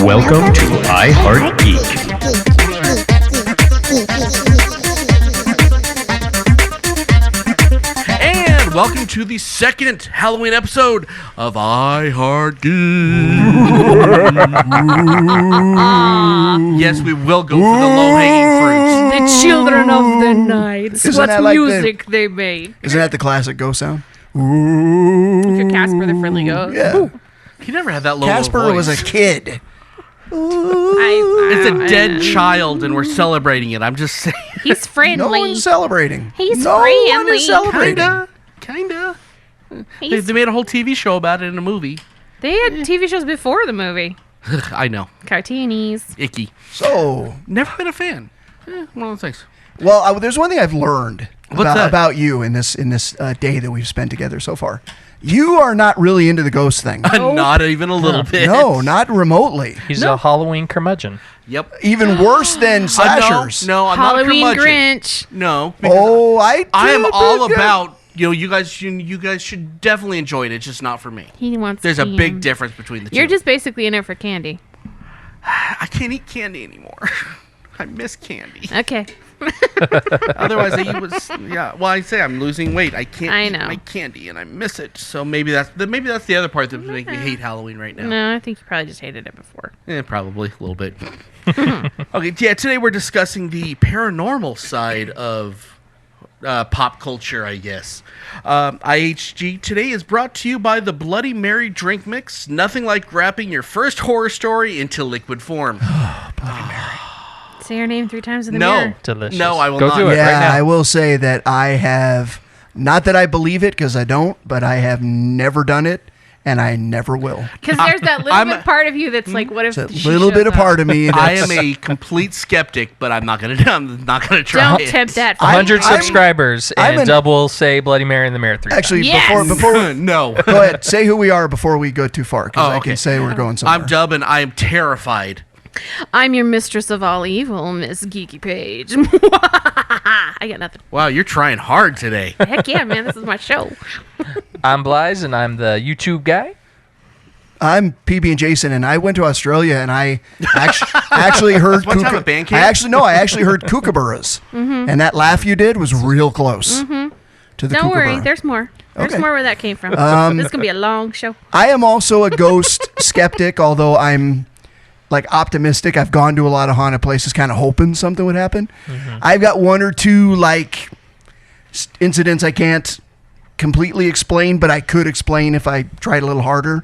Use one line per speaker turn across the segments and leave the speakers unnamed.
Welcome to I Heart Geek.
And welcome to the second Halloween episode of I Heart Geek. Yes, we will go for the low-hanging fruits.
The children of the night.
Isn't
What
that like
music they made.
Isn't that the classic ghost sound?
If you're Casper the Friendly Ghost.
Yeah.
He never had that low
Casper
voice.
was a kid.
It's a dead child, and we're celebrating it. I'm just saying.
He's friendly.
No one's celebrating.
He's
no
friendly.
one is celebrating.
Kinda.
He's-
They made a whole TV show about it in a movie.
They had TV shows before the movie.
I know.
Cartoonies.
Icky.
So,
Never been a fan. One of those things.
well, there's one thing I've learned
What's that?
about you in this day that we've spent together so far. You are not really into the ghost thing.
Not even a little bit.
No, not remotely.
He's a Halloween curmudgeon.
Yep.
Even worse than slashers.
No, I'm
Halloween
not a curmudgeon.
Grinch.
No. because
Oh,
I am all about, you guys should definitely enjoy it. It's just not for me.
He wants
There's a
candy.
big difference between the two.
You're just basically in it for candy.
I can't eat candy anymore. I miss candy.
Okay.
Otherwise, Well, I say I'm losing weight. I can't
I
eat
know.
my candy, and I miss it. So maybe that's the other part that's making me hate Halloween right now.
No, I think you probably just hated it before.
Yeah, probably a little bit. Okay, yeah. Today we're discussing the paranormal side of pop culture, I guess. IHG today is brought to you by the Bloody Mary drink mix. Nothing like wrapping your first horror story into liquid form.
Bloody Mary.
Say your name 3 times in the
No,
mirror.
Delicious.
no, I will
Go
not.
do it
Yeah,
right now.
I will say that I have, not that I believe it because I don't, but I have never done it and I never will.
Because there's that little bit part of you that's like, what if
It's a
she
little bit
shows
of part of me.
I
That's,
am a complete skeptic, but I'm not gonna try
Don't
it.
tempt that.
100
I'm-
subscribers
I'm
and
an-
double say Bloody Mary in the mirror 3 times.
actually,
Yes!
before
No.
go ahead, say who we are before we go too far because
Oh,
I
okay.
can say we're going somewhere.
I'm Dub, and I am terrified.
I'm your mistress of all evil, Miss Geeky Page. I got nothing.
Wow, you're trying hard today.
Heck yeah, man. This is my show.
I'm Blize, and I'm the YouTube guy.
I'm PB&Jason, and I went to Australia, and I actually heard.
One time at band camp?
I actually heard kookaburras, and that laugh you did was real close to the
Don't worry.
kookaburra.
There's more. There's
Okay.
more where that came from. This is going to be a long show.
I am also a ghost skeptic, although I'm like optimistic. I've gone to a lot of haunted places, kind of hoping something would happen. I've got 1 or 2 like incidents I can't completely explain, but I could explain if I tried a little harder.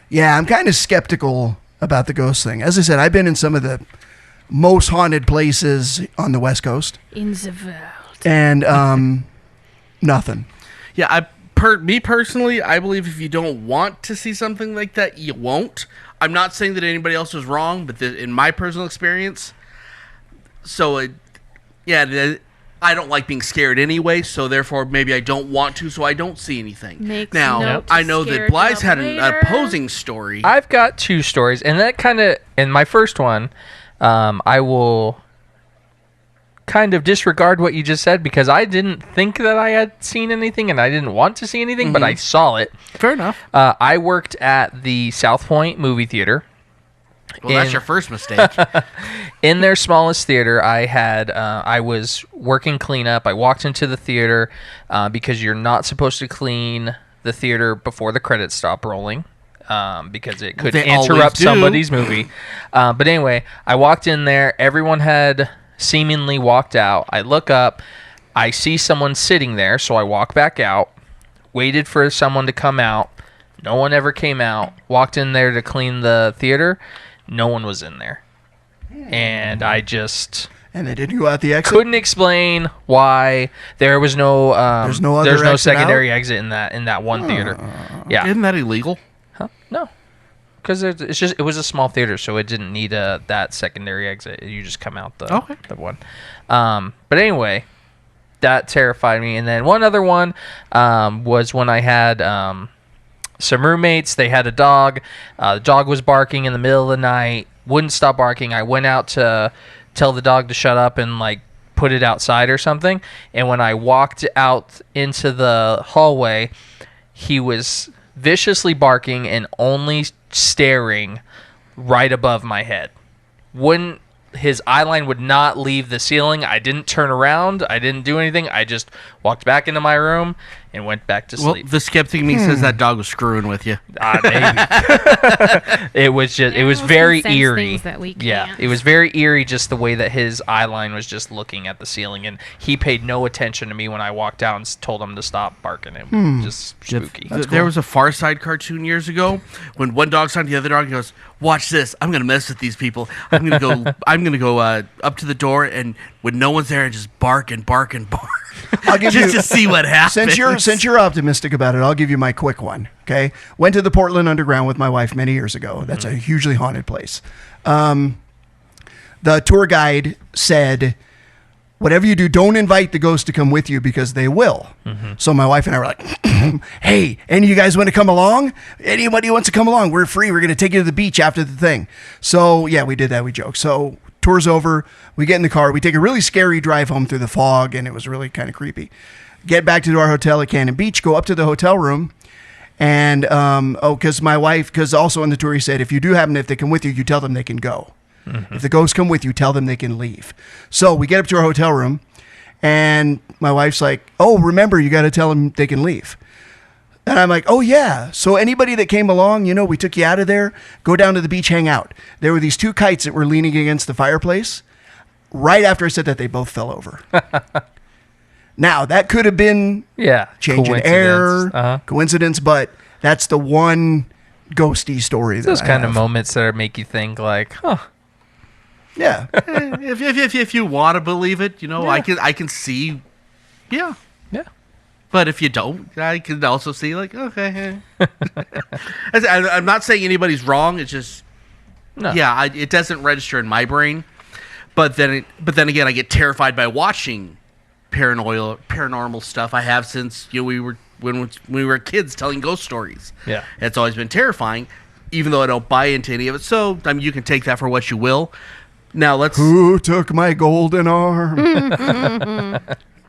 Yeah, I'm kind of skeptical about the ghost thing. As I said, I've been in some of the most haunted places on the West Coast,
In the world.
and nothing.
Yeah, me personally, I believe if you don't want to see something like that, you won't. I'm not saying that anybody else is wrong, but in my personal experience, I don't like being scared anyway, so therefore maybe I don't want to, so I don't see anything.
Makes
now,
note to
I know
scare
that Blize
you
had
up
an
later.
opposing story.
I've got 2 stories, and that kind of, in my first one, I will kind of disregard what you just said because I didn't think that I had seen anything and I didn't want to see anything, but I saw it.
Fair enough.
I worked at the South Point movie theater.
Well, that's your first mistake.
In their smallest theater, I was working cleanup. I walked into the theater because you're not supposed to clean the theater before the credits stop rolling because it could
They always
interrupt
do.
somebody's movie. But anyway, I walked in there. Everyone had seemingly walked out. I look up. I see someone sitting there, so I walk back out, waited for someone to come out. No one ever came out. Walked in there to clean the theater. No one was in there. And I just
And they didn't go out the exit.
couldn't explain why there was no
There's no other exit
secondary exit in that one theater. Yeah.
Isn't that illegal?
Huh? No. Because it was a small theater, so it didn't need that secondary exit. You just come out the one. But anyway, that terrified me. And then one other one was when I had some roommates. They had a dog. The dog was barking in the middle of the night. Wouldn't stop barking. I went out to tell the dog to shut up and like put it outside or something. And when I walked out into the hallway, he was viciously barking and only staring right above my head. His eye line would not leave the ceiling. I didn't turn around. I didn't do anything. I just walked back into my room and went back to sleep.
Well, the skeptic in me says that dog was screwing with you.
Maybe. It was very eerie.
That we
Yeah,
can't.
it was very eerie just the way that his eye line was just looking at the ceiling, and he paid no attention to me when I walked out and told him to stop barking. It was just spooky.
There was a Far Side cartoon years ago when one dog's on the other dog and goes, "Watch this! I'm gonna mess with these people. I'm gonna go. I'm gonna go up to the door and when no one's there, and just bark and bark and bark,
I'll give
just
you,
to see what happens."
Since you're optimistic about it, I'll give you my quick one. Okay, went to the Portland Underground with my wife many years ago. That's a hugely haunted place. The tour guide said, "Whatever you do, don't invite the ghost to come with you because they will." So my wife and I were like, "Hey, any of you guys want to come along? Anybody wants to come along? We're free. We're going to take you to the beach after the thing." So yeah, we did that. We joked. So tour's over. We get in the car. We take a really scary drive home through the fog, and it was really kind of creepy. Get back to our hotel at Cannon Beach. Go up to the hotel room. And, because also on the tour he said, if they come with you, you tell them they can go. If the ghosts come with you, tell them they can leave. So we get up to our hotel room, and my wife's like, "Oh, remember, you got to tell them they can leave." And I'm like, "Oh, yeah. So anybody that came along, we took you out of there, go down to the beach, hang out." There were these two kites that were leaning against the fireplace. Right after I said that, they both fell over. Now, that could have been change in air, coincidence, but that's the one ghosty story.
Those kind of moments that make you think like, huh.
Yeah.
if you want to believe it, I can see, yeah. But if you don't, I can also see like, okay. I'm not saying anybody's wrong. It's just, it doesn't register in my brain. But then again, I get terrified by watching paranormal stuff. I have since when we were kids telling ghost stories. Yeah, it's always been terrifying, even though I don't buy into any of it. So you can take that for what you will. Now Who took my golden arm?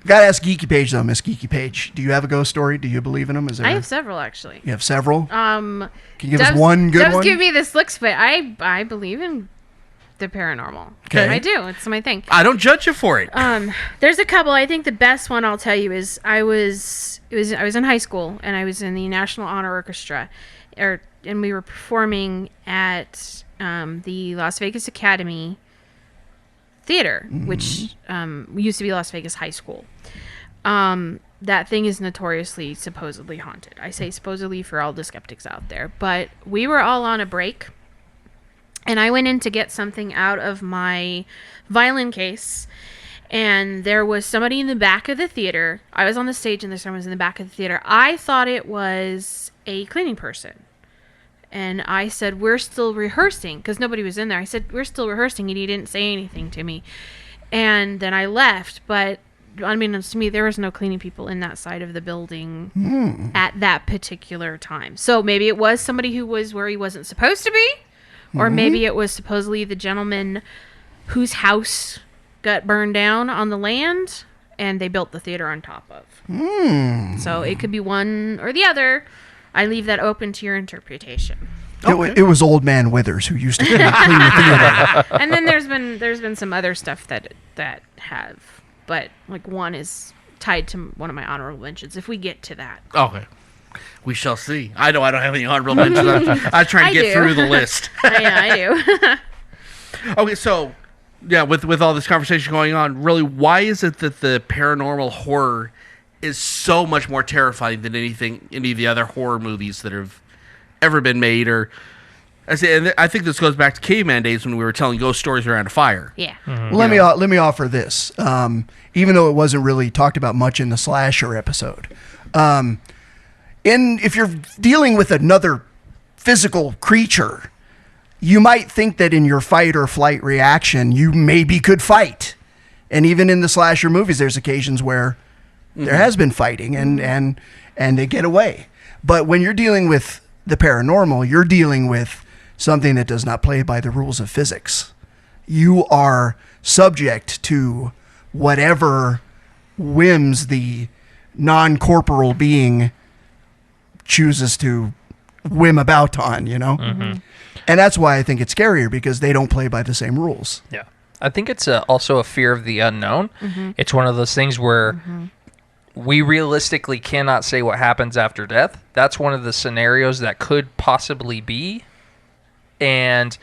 Gotta ask Geeky Page though, Miss Geeky Page. Do you have a ghost story? Do you believe in them?
I have several actually.
You have several?
Can
you give us one good one?
Give me this looks, but I believe in the paranormal.
Okay.
I do. It's my thing.
I don't judge you for it.
There's a couple. I think the best one I'll tell you is I was in high school and I was in the National Honor Orchestra, and we were performing at the Las Vegas Academy Theater, which used to be Las Vegas High School. That thing is notoriously supposedly haunted. I say supposedly for all the skeptics out there, but we were all on a break. And I went in to get something out of my violin case, and there was somebody in the back of the theater. I was on the stage, and someone was in the back of the theater. I thought it was a cleaning person. And I said, "We're still rehearsing," because nobody was in there. I said, "We're still rehearsing," and he didn't say anything to me. And then I left, but unbeknownst to me, there was no cleaning people in that side of the building at that particular time. So maybe it was somebody who was where he wasn't supposed to be. Or maybe it was supposedly the gentleman whose house got burned down on the land and they built the theater on top of. So it could be one or the other. I leave that open to your interpretation.
It was Old Man Withers who used to clean the theater.
And then there's been some other stuff that have, but like one is tied to one of my honorable mentions. If we get to that,
okay. We shall see. I know I don't have any honorable mentions. I'm trying to get through the list.
I do.
Okay, so, yeah, with all this conversation going on, really, why is it that the paranormal horror is so much more terrifying than any of the other horror movies that have ever been made? Or, I think this goes back to caveman days when we were telling ghost stories around a fire.
Yeah.
Well, let me offer this. Even though it wasn't really talked about much in the slasher episode. If you're dealing with another physical creature, you might think that in your fight or flight reaction, you maybe could fight. And even in the slasher movies, there's occasions where there has been fighting and they get away. But when you're dealing with the paranormal, you're dealing with something that does not play by the rules of physics. You are subject to whatever whims the non-corporal being chooses to whim about on, you know?
Mm-hmm.
And that's why I think it's scarier, because they don't play by the same rules.
Yeah. I think it's also a fear of the unknown.
Mm-hmm.
It's one of those things where we realistically cannot say what happens after death. That's one of the scenarios that could possibly be. And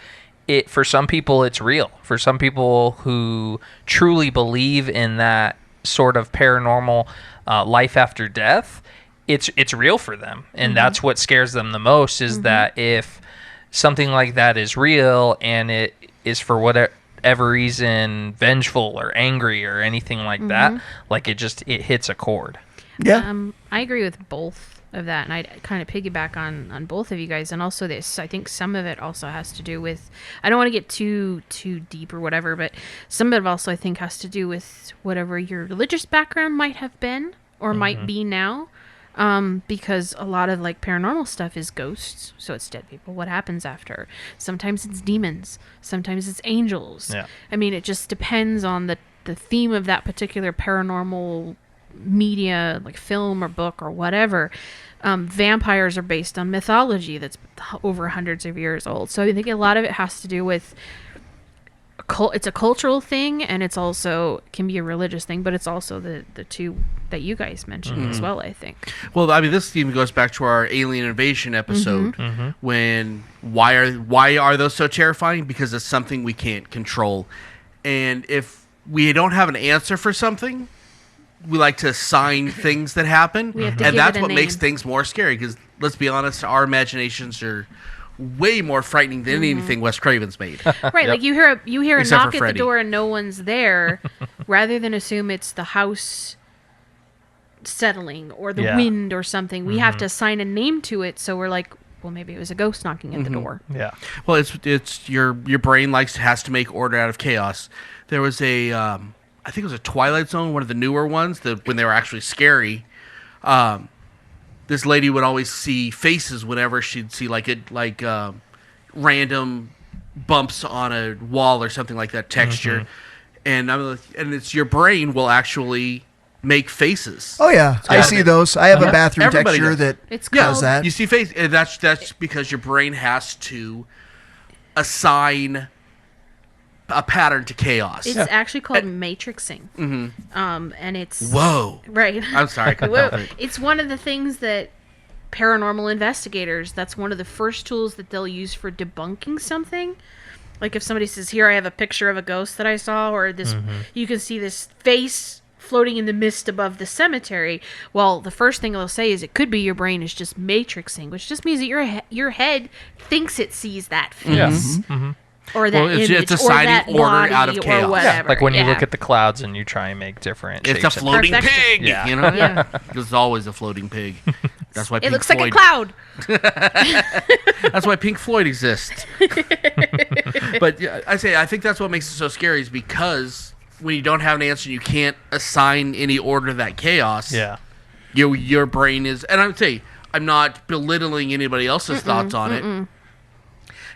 for some people, it's real. For some people who truly believe in that sort of paranormal life after death, it's real for them. And that's what scares them the most, is that if something like that is real and it is for whatever reason vengeful or angry or anything like that, like it hits a chord.
Yeah.
I agree with both of that, and I kind of piggyback on both of you guys. And also this, I think some of it also has to do with, I don't want to get too deep or whatever, but some of it also I think has to do with whatever your religious background might have been or might be now. Because a lot of like paranormal stuff is ghosts, so it's dead people. What happens after? Sometimes it's demons, sometimes it's angels.
Yeah.
I mean, it just depends on the theme of that particular paranormal media, like film or book or whatever. Vampires are based on mythology that's over hundreds of years old. So I think a lot of it has to do with it's a cultural thing, and it's also can be a religious thing, but it's also the two that you guys mentioned as well, I think.
Well, I mean, this even goes back to our alien invasion episode. When why are those so terrifying? Because it's something we can't control, and if we don't have an answer for something, we like to assign things that happen,
have to
and
give
that's
it a
what makes
name.
things more scary. Because let's be honest, our imaginations are way more frightening than anything Wes Craven's made.
Right, like you hear a
Except for
knock at the
Freddy.
door and no one's there, rather than assume it's the house settling or the wind or something. We have to assign a name to it, so we're like, well, maybe it was a ghost knocking at the door.
Yeah.
Well, it's your brain has to make order out of chaos. There was a I think it was a Twilight Zone, one of the newer ones, when they were actually scary. This lady would always see faces whenever she'd see random bumps on a wall or something like that texture, and it's your brain will actually make faces.
Oh, yeah. I see those. I have a bathroom
Everybody
texture
does.
that
It's
does
called-
that.
You see face, and that's because your brain has to assign a pattern to chaos.
It's actually called matrixing. And it's
Whoa.
right.
I'm sorry. I couldn't
Well,
help it.
it's one of the things that paranormal investigators, that's one of the first tools that they'll use for debunking something. Like if somebody says, here I have a picture of a ghost that I saw, or this, you can see this face floating in the mist above the cemetery. Well, the first thing they'll say is it could be your brain is just matrixing, which just means that your head thinks it sees that face. Or that
Well, it's
image, or
assigning
that
order
body,
out of
or
chaos.
whatever.
Like when you look at the clouds and you try and make different
It's
shapes.
a floating
Perfection.
pig,
Yeah.
you know?
Yeah.
There's always a floating pig. That's why
It
Pink
looks
Floyd,
like a cloud.
That's why Pink Floyd exists. But yeah, I think that's what makes it so scary, is because when you don't have an answer, you can't assign any order to that chaos.
Yeah.
Your brain is, and I would say I'm not belittling anybody else's thoughts on it.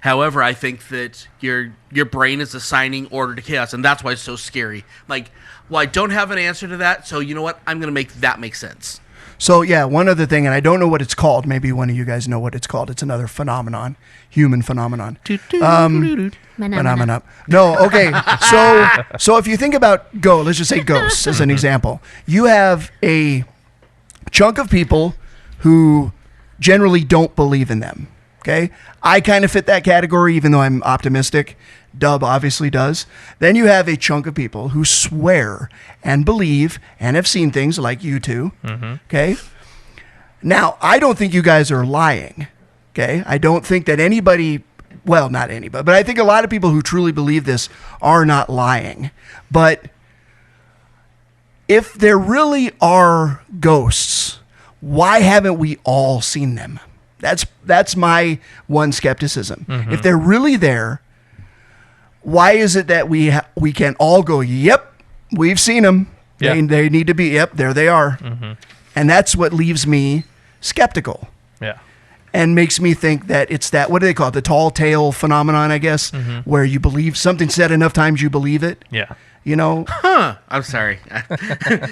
However, I think that your brain is assigning order to chaos, and that's why it's so scary. Like, well, I don't have an answer to that, so you know what? I'm going to make that make sense.
So, yeah, one other thing, and I don't know what it's called. Maybe one of you guys know what it's called. It's another phenomenon, human phenomenon. Phenomenon. No, okay. So if you think about let's just say ghosts as an example. You have a chunk of people who generally don't believe in them. Okay? I kind of fit that category, even though I'm optimistic. Dub obviously does. Then you have a chunk of people who swear and believe and have seen things like you two. Okay? Now, I don't think you guys are lying. Okay? I don't think that anybody, well, not anybody, but I think a lot of people who truly believe this are not lying. But if there really are ghosts, why haven't we all seen them? That's my one skepticism. If they're really there, why is it that we can all go, yep, we've seen them.
Yeah.
They need to be, yep, there they are. And that's what leaves me skeptical
Yeah.
and makes me think that it's that, what do they call it? The tall tale phenomenon, I guess, where you believe something said enough times you believe it.
Yeah.
You know?
I'm sorry.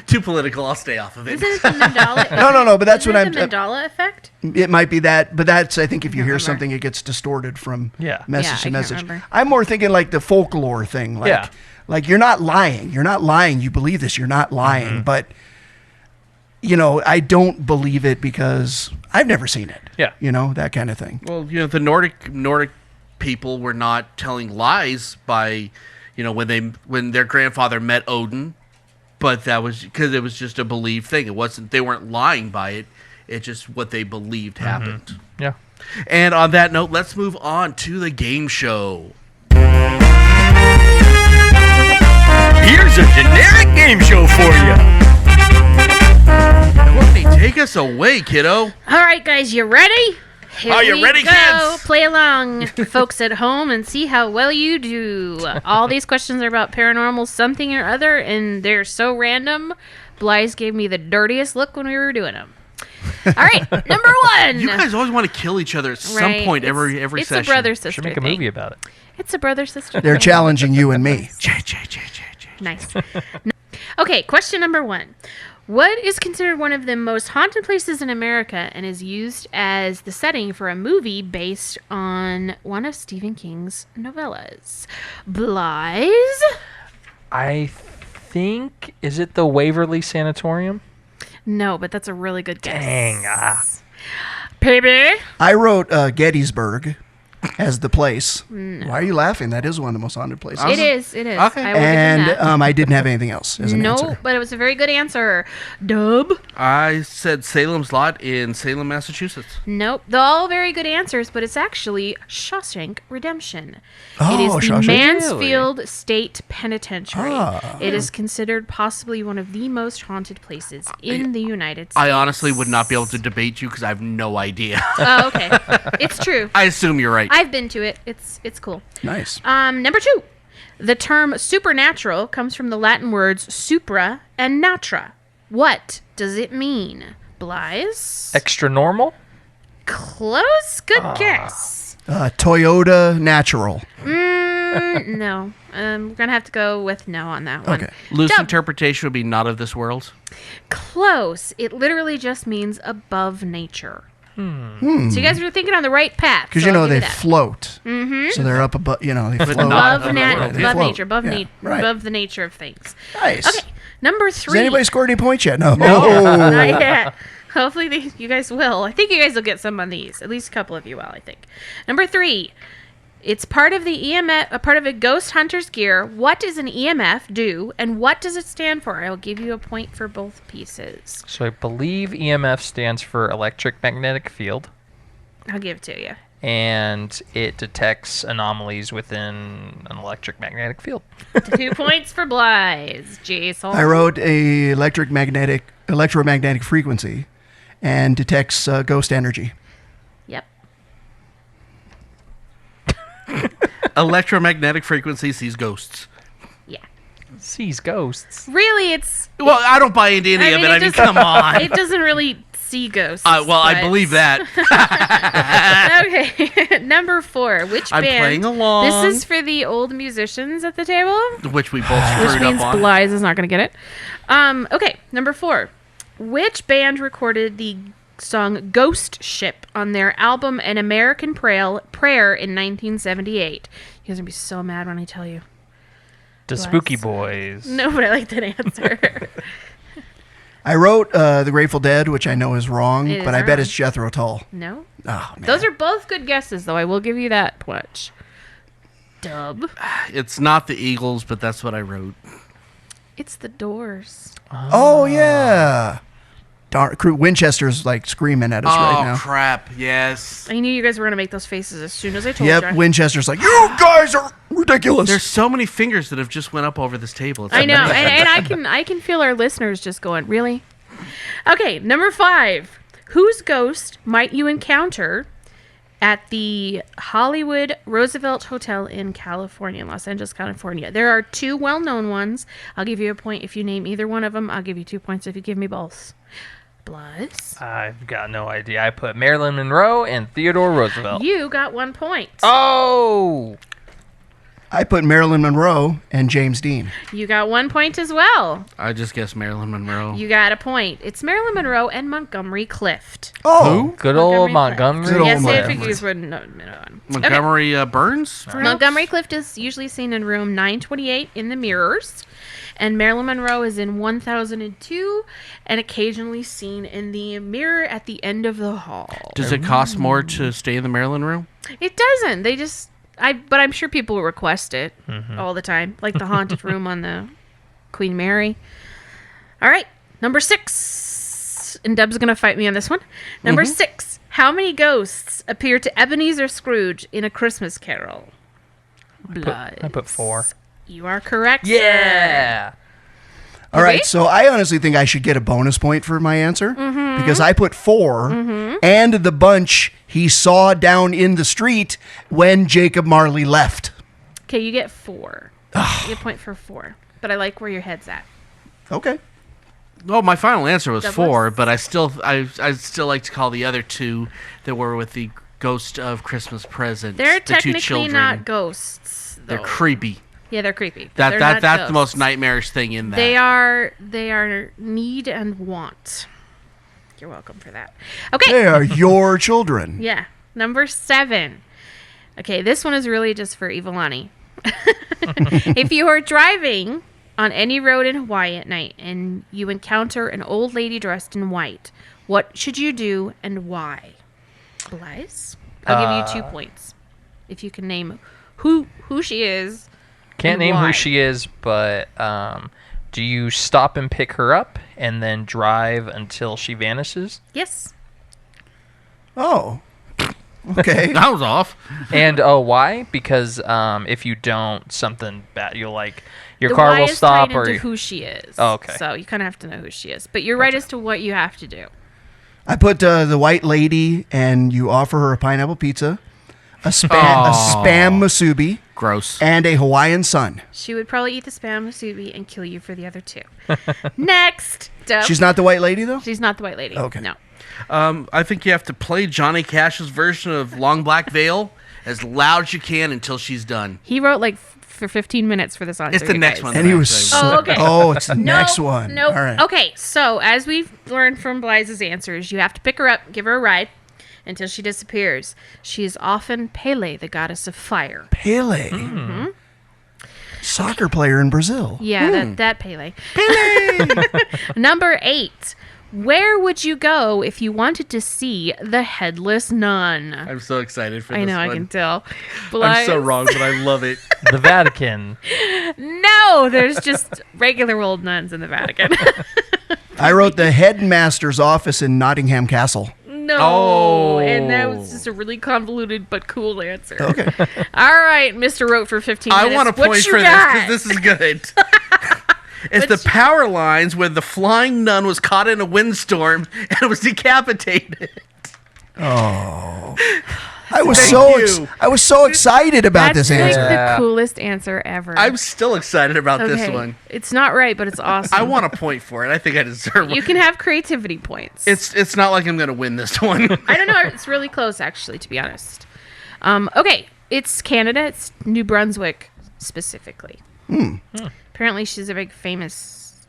Too political. I'll stay off of it.
Isn't it the Mandela?
No, but that's
Isn't
what
it the Mandela effect?
It might be that, but that's, I think, if you hear
remember.
something, it gets distorted from
Yeah.
message
Yeah,
to
I can't
message.
remember.
I'm more thinking like the folklore thing. Like,
Yeah.
like you're not lying. You're not lying. You believe this. You're not lying. But, you know, I don't believe it because I've never seen it.
Yeah.
You know, that kind of thing.
Well, you know, the Nordic people were not telling lies by, you know, when their grandfather met Odin, but that was because it was just a believed thing. It wasn't, they weren't lying by it. It's just what they believed happened.
Yeah.
And on that note, let's move on to the game show.
Here's a generic game show for you.
Courtney, take us away, kiddo.
All right, guys, you ready? Here
Are you
we
ready,
go.
kids?
Play along, folks at home, and see how well you do. All these questions are about paranormal something or other, and they're so random. Blize gave me the dirtiest look when we were doing them. All right, number one.
You guys always want to kill each other at some
Right,
point every
it's
session.
a brother-sister
Should make a
thing.
movie about it.
It's a brother-sister
They're
thing.
challenging you and me.
Nice. Okay, question number one. What is considered one of the most haunted places in America and is used as the setting for a movie based on one of Stephen King's novellas? Blize?
I think, is it the Waverly Sanatorium?
No, but that's a really good guess.
Dang.
PB?
I wrote Gettysburg as the place. Why are you laughing? That is one of the most haunted places.
It is.
Okay.
I will give him
And
that.
I didn't have anything else as an
No,
answer.
but it was a very good answer. Dub?
I said Salem's Lot in Salem, Massachusetts.
Nope. They're all very good answers, but it's actually Shawshank Redemption.
Oh,
it is the
Shawshank.
Mansfield State Penitentiary.
Ah.
It is considered possibly one of the most haunted places in the United States.
I honestly would not be able to debate you because I have no idea.
Oh, okay. It's true.
I assume you're right.
I've been to it. It's cool.
Nice.
Number two. The term supernatural comes from the Latin words supra and natra. What does it mean? Blize?
Extra normal?
Close. Good guess.
Toyota Natural.
No. We're going to have to go with no on that one.
Okay.
Loose
Dub.
interpretation would be not of this world.
Close. It literally just means above nature. So you guys are thinking on the right path.
Because,
so
you know,
I'll give
they
you that.
float. Mm-hmm. So they're up above, you know, they float.
not
Above,
of the world, yeah.
above
Float.
nature,
Yeah, right.
above the nature of things.
Nice.
Okay, number
Has
three.
anybody scored any points yet? No.
Not yet. Hopefully you guys will. I think you guys will get some on these. At least a couple of you will, I think. Number three. It's part of the EMF, a part of a ghost hunter's gear. What does an EMF do, and what does it stand for? I will give you a point for both pieces.
So I believe EMF stands for electric magnetic field,
I'll give it to you.
and it detects anomalies within an electric magnetic field.
2 points for Blize. Jason.
I wrote a electromagnetic frequency and detects ghost energy.
Yep.
Electromagnetic frequency sees ghosts.
Yeah.
Sees ghosts.
Really, it's.
Well, I don't buy into any of it. I mean, come on.
It doesn't really see ghosts.
Well, I
but-
believe that.
Okay. Number four. Which
I'm
band?
playing along.
This is for the old musicians at the table.
Which we both
Which
screwed
means
up on.
Blize is not going to get it. Okay, number four. Which band recorded the song Ghost Ship on their album An American Prayer in 1978? You guys are going to be so mad when I tell you.
The Spooky Boys.
No, but I like that answer.
I wrote The Grateful Dead, which I know is wrong,
It is
but I bet
wrong.
it's Jethro Tull.
No?
Oh, man.
Those are both good guesses, though. I will give you that much. Dub.
It's not the Eagles, but that's what I wrote.
It's the Doors.
Oh, yeah. Darn, Winchester's like screaming at us right now.
Crap. Yes.
I knew you guys were going to make those faces as soon as I told
Yep,
you.
Winchester's like, you guys are ridiculous.
There's so many fingers that have just went up over this table. It's
I know,
amazing.
and I can feel our listeners just going, really? Okay, number five. Whose ghost might you encounter at the Hollywood Roosevelt Hotel in California, Los Angeles, California? There are two well-known ones. I'll give you a point if you name either one of them. I'll give you 2 points if you give me both. Blize.
I've got no idea. I put Marilyn Monroe and Theodore Roosevelt.
You got 1 point.
Oh!
I put Marilyn Monroe and James Dean.
You got 1 point as well.
I just guessed Marilyn Monroe.
You got a point. It's Marilyn Monroe and Montgomery Clift.
Oh,
Good old
Montgomery
Montgomery.
Good old
Yes, I
Montgomery.
figured these were no.
Montgomery Burns? perhaps?
Montgomery Clift is usually seen in room 928 in the mirrors, and Marilyn Monroe is in 1002 and occasionally seen in the mirror at the end of the hall.
Does it cost more to stay in the Maryland room?
It doesn't. They just but I'm sure people request it all the time, like the haunted room on the Queen Mary. All right, number 6. And Deb's going to fight me on this one. Number 6. How many ghosts appear to Ebenezer Scrooge in A Christmas Carol?
I put 4.
You are correct, sir.
Yeah.
all right.
Okay.
So I honestly think I should get a bonus point for my answer because I put 4 and the bunch he saw down in the street when Jacob Marley left.
Okay, you get 4. You get a point for 4. But I like where your head's at.
Okay.
Well, my final answer was
Douglas?
4, but I still like to call the other 2 that were with the Ghost of Christmas Present.
They're
the 2
technically
children.
not ghosts, though.
They're creepy.
Yeah, they're creepy. but they're
That's
not
the most
ghosts.
nightmarish thing in that.
They are need and want. You're welcome for that. Okay.
They are your children.
Yeah. Number 7. Okay, this one is really just for Ivalani. If you are driving on any road in Hawaii at night and you encounter an old lady dressed in white, what should you do and why? Blize? I'll give you 2 points if you can name who she is.
Can't
and
name
why.
who she is, but do you stop and pick her up and then drive until she vanishes?
Yes.
Oh. Okay.
That was off.
And why? Because if you don't, something bad. You'll like your
The
car
why
will
is
stop,
tied
or
into who she is.
Oh, okay.
So you kind of have to know who she is. But you're right as to what you have to do.
I put the white lady and you offer her a pineapple pizza, a spam masubi,
Gross.
and a Hawaiian sun.
She would probably eat the spam musubi and kill you for the other 2. Next. Dub.
She's not the white lady, though?
She's not the white lady.
Okay.
No.
I think you have to play Johnny Cash's version of Long Black Veil as loud as you can until she's done.
He wrote like for 15 minutes for this answer.
It's the
you
next
guys.
one.
And he was
Oh,
okay.
Oh, it's the
Nope,
next one.
Nope.
All right.
Okay, so as we've learned from Blize's answers, you have to pick her up, give her a ride until she disappears. She is often Pele, the goddess of fire.
Pele. Soccer player in Brazil.
Yeah, that Pele. Pele! Number 8. Where would you go if you wanted to see the headless nun?
I'm so excited for
I
this
know,
one.
I can tell.
I'm so
Blize?
wrong, but I love it.
the Vatican.
No, there's just regular old nuns in the Vatican.
I wrote the headmaster's office in Nottingham Castle.
No,
Oh.
and that was just a really convoluted but cool answer.
Okay.
All right, Mr. wrote for 15
I
minutes.
want a
What
point
you
for this
got?
because this is good. It's
What
the
you-
power lines where the flying nun was caught in a windstorm and was decapitated.
I was
Thank you.
so excited about
That's
this
like
answer.
the coolest answer ever.
I'm still excited about this
Okay,
one.
It's not right, but it's awesome.
I want a point for it. I think I deserve
You
one.
can have creativity points.
It's not like I'm going to win this one.
I don't know. It's really close, actually, to be honest. Okay, it's Canada. It's New Brunswick specifically. Apparently, she's a big famous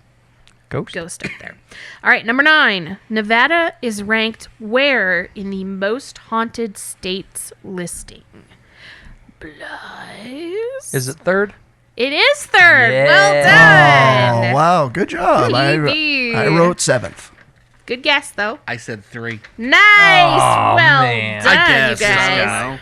ghost up there. All right, number 9. Nevada is ranked where in the most haunted states listing? Blize?
Is it third?
It is third.
Yeah.
Well done.
Oh, wow. Good job.
Yippee.
I wrote 7th.
Good guess, though.
I said 3.
Nice.
Oh,
well
man.
done,
I guess.
you guys.
I don't know.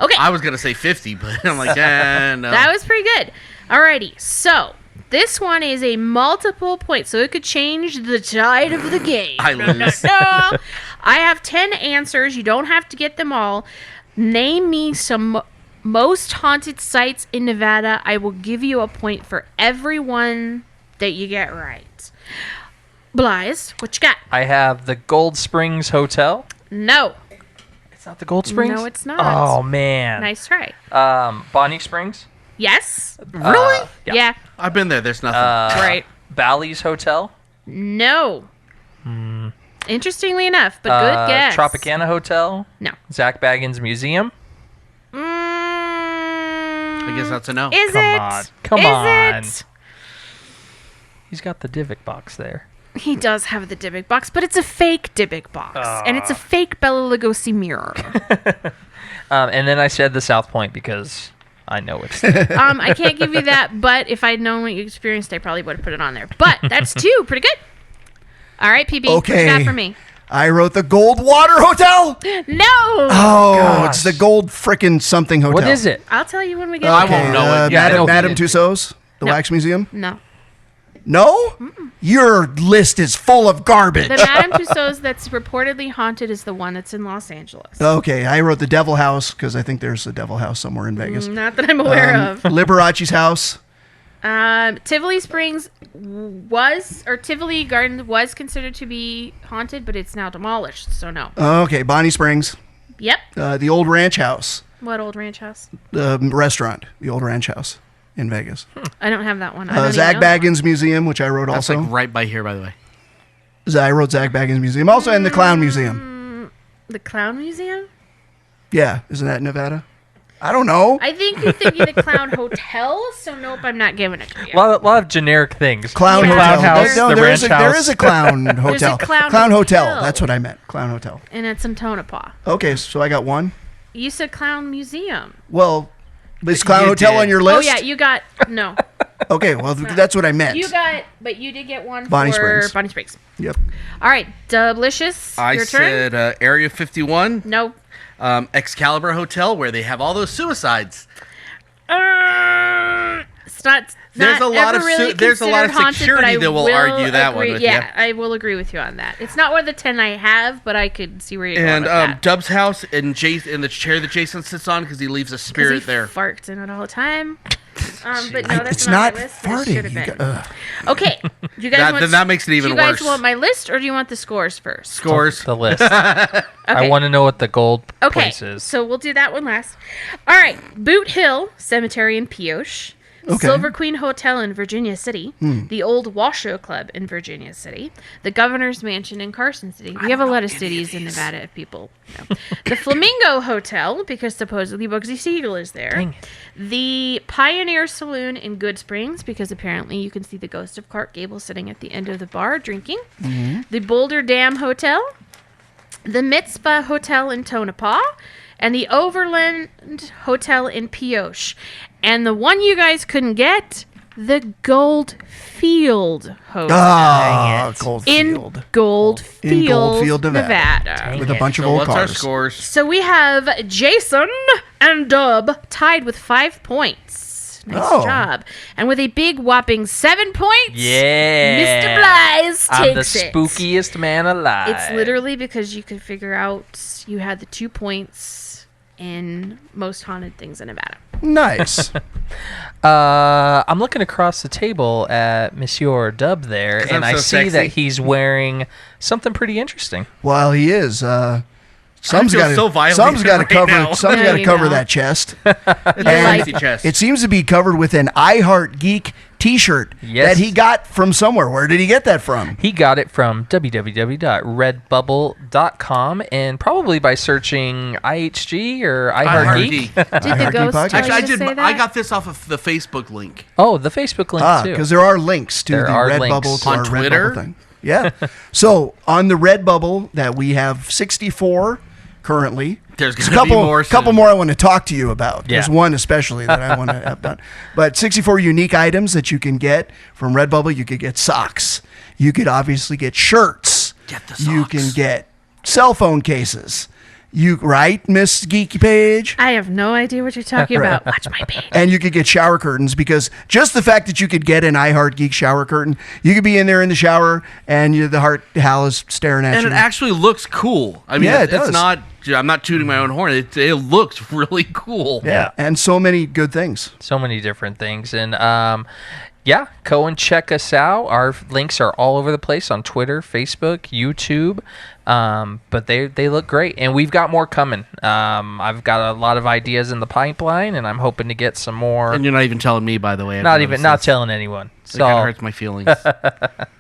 Okay.
I was going to say 50, but I'm like, no.
That was pretty good. Alrighty, so this one is a multiple point, so it could change the tide of the game.
I lose.
No. I have 10 answers. You don't have to get them all. Name me some most haunted sites in Nevada. I will give you a point for every one that you get right. Blize, what you got?
I have the Gold Springs Hotel.
No.
It's not the Gold Springs?
No, it's not.
Oh, man.
Nice try.
Bonnie Springs?
Yes.
Really?
Yeah.
I've been there. There's nothing.
Right.
Bally's Hotel?
No. Interestingly enough, but good guess.
Tropicana Hotel?
No.
Zach Baggins Museum?
I guess that's a no.
Is
Come
it?
on. Come
Is
on.
it?
He's got the Divic box there.
He does have the Dybbuk box, but it's a fake Dybbuk box. And it's a fake Bela Lugosi mirror.
And then I said the South Point because I know it's
I can't give you that, but if I'd known what you experienced, I probably would have put it on there. But that's 2. Pretty good. All right, PB. What you got for me?
I wrote the Gold Water Hotel.
No!
Oh,
Gosh.
it's the Gold frickin' something hotel.
What is it?
I'll tell you when we get
I
there.
won't know it.
Yeah, I know.
Madame Tussauds, the
No.
Wax Museum.
No.
No? Your list is full of garbage.
The Madame Tussauds that's reportedly haunted is the one that's in Los Angeles.
Okay, I wrote the Devil House because I think there's a Devil House somewhere in Vegas.
Not that I'm aware of.
Liberace's house.
Tivoli Springs Tivoli Garden was considered to be haunted, but it's now demolished, so no.
Okay, Bonnie Springs.
Yep.
The old ranch house.
What old ranch house?
The restaurant. The old ranch house in Vegas.
I don't have that one. I don't even
Zach
know that one.
Baggins Museum, which I wrote
That's
also.
like right by here, by the way.
I wrote Zach Baggins Museum. Also, and the Clown Museum.
The Clown Museum?
Yeah, isn't that in Nevada? I don't know.
I think you're thinking the Clown Hotel, so nope, I'm not giving it to you.
A lot of generic things.
Clown
Yeah.
Hotel.
Clown House,
No,
the
there
Ranch
is there
House.
is a Clown Hotel.
Clown
Hotel.
Hotel.
That's what I meant. Clown Hotel.
And it's in Tonopah.
Okay, so I got one.
You said Clown Museum.
Well, is Clown
You
Hotel
did.
on your
Oh,
list?
yeah, you got, no.
Okay, well, that's what I meant.
But you did get one
Bonnie
for
Springs.
Bonnie Springs.
Yep.
All right, Dublicious,
I
your turn?
said Area 51,
No.
Excalibur Hotel, where they have all those suicides.
It's not.
There's
not
a lot
ever
of
really
there's a lot of
considered haunted,
security
but I
that will argue that one
agree-
with
yeah,
you.
I will agree with you on that. It's not one of the 10 I have, but I could see where you're going
And
with that.
Dub's house and Jason in the chair that Jason sits on because he leaves a
'Cause
spirit
he
there.
farts in it all the time. But no, that's
It's
not
not
my list. but it
farting.
should have
You
been.
got-
Okay, you guys want?
Then that makes it even
do you guys
worse.
want my list or do you want the scores first?
Scores.
The list. I want to know what the gold
Okay,
place is.
so we'll do that one last. All right, Boot Hill Cemetery in Pioche.
Okay.
Silver Queen Hotel in Virginia City, the Old Washoe Club in Virginia City, the Governor's Mansion in Carson City. We have a lot of cities in Nevada if people know. The Flamingo Hotel, because supposedly Bugsy Siegel is there.
Dang it.
The Pioneer Saloon in Good Springs, because apparently you can see the ghost of Clark Gable sitting at the end of the bar drinking. The Boulder Dam Hotel, the Mitzvah Hotel in Tonopah, and the Overland Hotel in Pioche. And the one you guys couldn't get, the Goldfield Hotel
Ah,
in
Goldfield.
Goldfield,
In Goldfield, Nevada.
Nevada.
With a bunch of
So
old
what's our
cars.
scores?
So we have Jason and Dub tied with 5 points. Nice
Oh.
job. And with a big whopping 7 points,
Yeah.
Mr. Blize
I'm the
takes it.
spookiest man alive.
It's literally because you could figure out you had the 2 points in most haunted things in Nevada.
Nice.
I'm looking across the table at Monsieur Dub there,
'Cause
and
I'm
I
so
see
sexy.
that he's wearing something pretty interesting.
Well, he is. Some's
feel
got to.
so violated
Some's got to
right
cover.
now.
Some's
No,
got to
you
cover
don't.
that chest.
It's a
And
fancy chest.
It seems to be covered with an I Heart Geek T-shirt
Yes.
that he got from somewhere. Where did he get that from?
He got it from www.redbubble.com and probably by searching IHG or iHeartGeek.
Geek.
Did the
Geek
ghost
podcast.
tell
Actually,
you
I
to
did.
say that?
I got this off of the Facebook link.
Oh, the Facebook link too.
Because there are links to
There
the
are
Redbubble
links.
to
On
our
Twitter?
Redbubble thing. Yeah. So on the Redbubble that we have 64 currently.
There's
There's
gonna be more
couple
soon.
more I want to talk to you about. There's
Yeah.
one especially that I want to have done. But 64 unique items that you can get from Redbubble. You could get socks. You could obviously get shirts.
Get the
You
socks.
can get cell phone cases. You right, Miss Geeky Page?
I have no idea what you're talking about. Watch my page.
And you could get shower curtains because just the fact that you could get an I Heart Geek shower curtain, you could be in there in the shower and the heart Hal is staring at
And
you.
it actually looks cool. I mean,
Yeah, it
it's
does.
not. I'm not tooting my own horn. It looks really cool.
yeah, and so many good things.
So many different things. And yeah, go and check us out. Our links are all over the place on Twitter, Facebook, YouTube. But they look great. And we've got more coming. I've got a lot of ideas in the pipeline, and I'm hoping to get some more.
And you're not even telling me, by the way. I've
not
noticed
not
this.
telling anyone.
It kind of
So
hurts my feelings.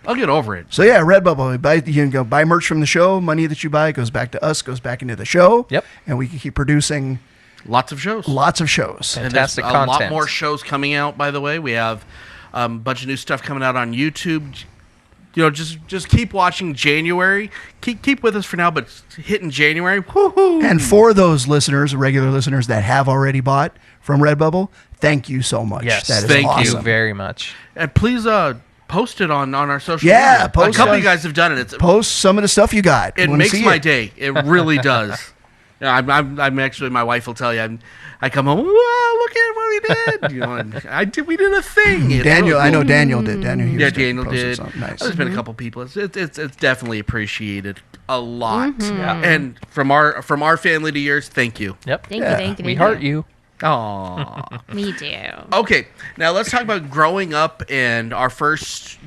I'll get over it.
So yeah, Redbubble. You can go buy merch from the show. Money that you buy goes back to us, goes back into the show.
Yep.
And we can keep producing
Lots of shows.
Lots of shows.
And there's
Fantastic
a lot
content.
more shows coming out, by the way. We have a bunch of new stuff coming out on YouTube. Just keep watching January. Keep with us for now, but hitting January. Woohoo!
And for those listeners, regular listeners that have already bought from Redbubble, thank you so much.
Yes,
that is
thank
awesome.
you very much.
And please post it on our social
Yeah,
media.
post
a couple
on-
of you guys have done it.
Post some of the stuff you got.
It
Wanna
makes
see
my
it.
day. It really does. I'm actually, my wife will tell you, I come home, whoa, look at what we did. And we did a thing. It's
Daniel,
really
I know
cool.
Daniel did. Daniel
Yeah,
Houston
Daniel
posted
did.
something nice.
There's been a couple people. It's definitely appreciated a lot.
Yeah.
And from our family to yours, thank you.
Yep.
Thank you, thank you.
We
thank
heart you.
Aww.
Me too.
Okay, now let's talk about growing up and our first,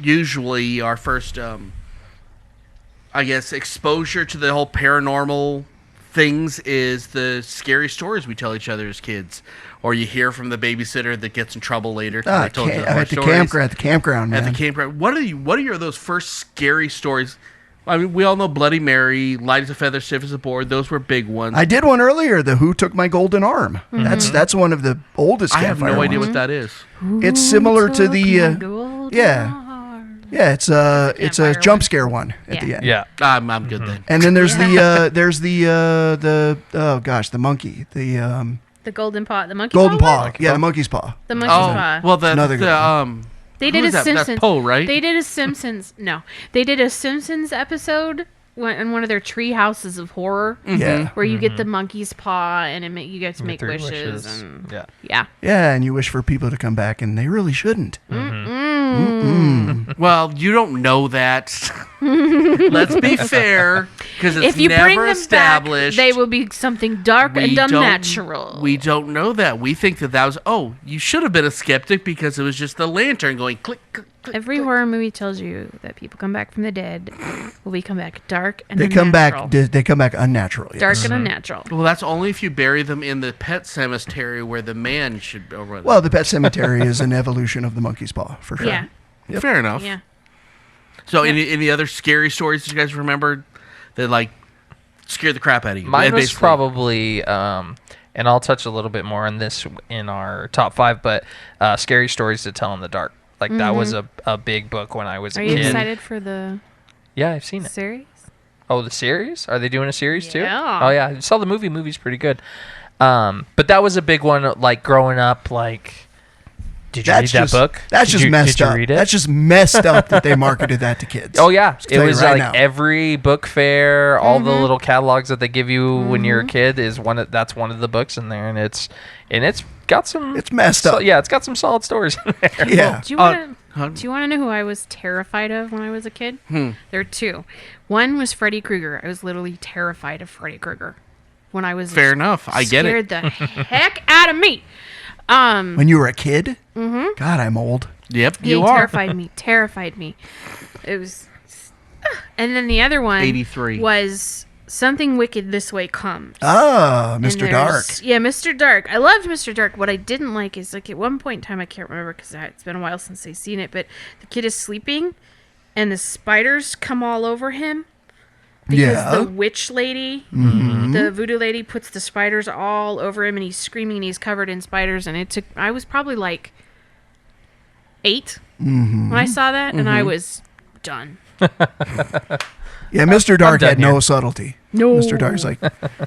I guess, exposure to the whole paranormal things is the scary stories we tell each other as kids, or you hear from the babysitter that gets in trouble later. 'cause they told you the horror
At the
stories.
campground, man.
At the campground. What are those first scary stories? I mean, we all know Bloody Mary, Light as a Feather, Stiff as a Board. Those were big ones.
I did one earlier, the Who Took My Golden Arm. That's one of the oldest
I have
campfire
no idea
ones.
what that is.
It's similar to the yeah. It's a
Campfire
jump
one.
scare one at
Yeah.
the end.
Yeah.
I'm good then.
And then there's the oh gosh, the monkey,
The golden paw, the monkey
golden
paw.
paw. Yeah, the monkey's paw.
The monkey's paw.
Well, the
Another good one.
They
who
did a
is that?
Simpsons.
That's Poe, right?
They did a Simpsons. No, they did a Simpsons episode in one of their tree houses of horror,
Yeah.
where you get the monkey's paw and you get to make
Three
wishes. And
Yeah.
yeah.
Yeah, and you wish for people to come back, and they really shouldn't.
Well, you don't know that. Let's be fair, because it's
If you
never
bring them back,
established.
they will be something dark
We
and
don't-
unnatural.
We don't know that. We think that was. Oh, you should have been a skeptic because it was just the lantern going click, click, click.
Every horror movie tells you that people come back from the dead. Will we come back dark and
They come
unnatural?
back. They come back unnatural. Yes.
Dark and unnatural.
Well, that's only if you bury them in the pet cemetery where the man should.
Well, the pet cemetery is an evolution of the monkey's paw, for sure.
Yeah.
fair enough.
Yeah.
So, any other scary stories that you guys remember that like scared the crap out of you?
Mine was
Basically.
probably, and I'll touch a little bit more on this in our top 5, but Scary Stories to Tell in the Dark. Like, that was a big book when I was
Are
a
you
kid.
excited for the
Yeah, I've seen it.
series?
Oh, the series? Are they doing a series too?
Yeah.
Oh, yeah. I saw the movie. Movie's pretty good. But that was a big one, like, growing up, like... Did you read that book?
That's
Did
just
you-
messed
did you
up.
read it?
That's just messed up that they marketed that to kids.
Oh yeah,
Just
it
tell you
was
right
like
now.
every book fair, all the little catalogs that they give you when you're a kid is that's one of the books in there, and it's got some.
It's messed up.
Yeah, it's got some solid stories in there.
Yeah.
Do you want to know who I was terrified of when I was a kid? There are two. One was Freddy Krueger. I was literally terrified of Freddy Krueger when I was
Fair enough. I get it.
Scared the heck out of me.
When you were a kid? Mm-hmm. God, I'm old.
Yep,
He
you are.
terrified me. It was, and then the other one
83.
was Something Wicked This Way Comes.
Ah,
And
Mr.
there's-
Dark.
Yeah, Mr. Dark. I loved Mr. Dark. What I didn't like is, like, at one point in time, I can't remember because it's been a while since I've seen it, but the kid is sleeping and the spiders come all over him because
Yeah.
the witch lady, the voodoo lady, puts the spiders all over him and he's screaming and he's covered in spiders. And I was probably like 8 when I saw that, and I was done.
Yeah, Mr. Dark
done
had no
here.
subtlety.
No.
Mr. Dark's like,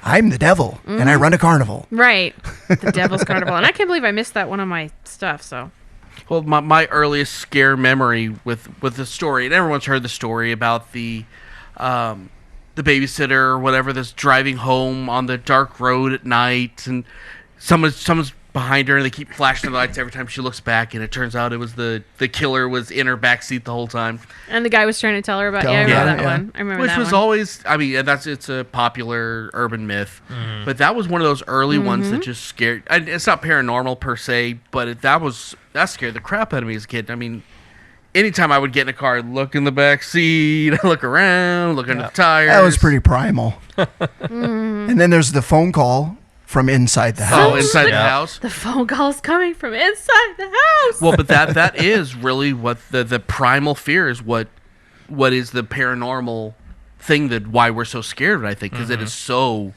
I'm the devil, and I run a carnival.
Right. The Devil's Carnival. And I can't believe I missed that one of my stuff, so.
Well, my earliest scare memory with the story, and everyone's heard the story about the babysitter or whatever that's driving home on the dark road at night, and someone's behind her, and they keep flashing the lights every time she looks back, and it turns out it was the killer was in her backseat the whole time,
And the guy was trying to tell her about,
Tell
I
her
remember
about
that
it, yeah.
one. I remember
which
that
was
one.
always, I mean, it's a popular urban myth, but that was one of those early ones that just scared. And it's not paranormal per se, but that scared the crap out of me as a kid. I mean, anytime I would get in a car, I'd look in the back seat, look around, look under the tires.
That was pretty primal. And then there's the phone call from inside the house.
Oh, inside the house.
The phone call's coming from inside the house.
Well, but that is really what the primal fear is. What is the paranormal thing that why we're so scared of it? I think because it is so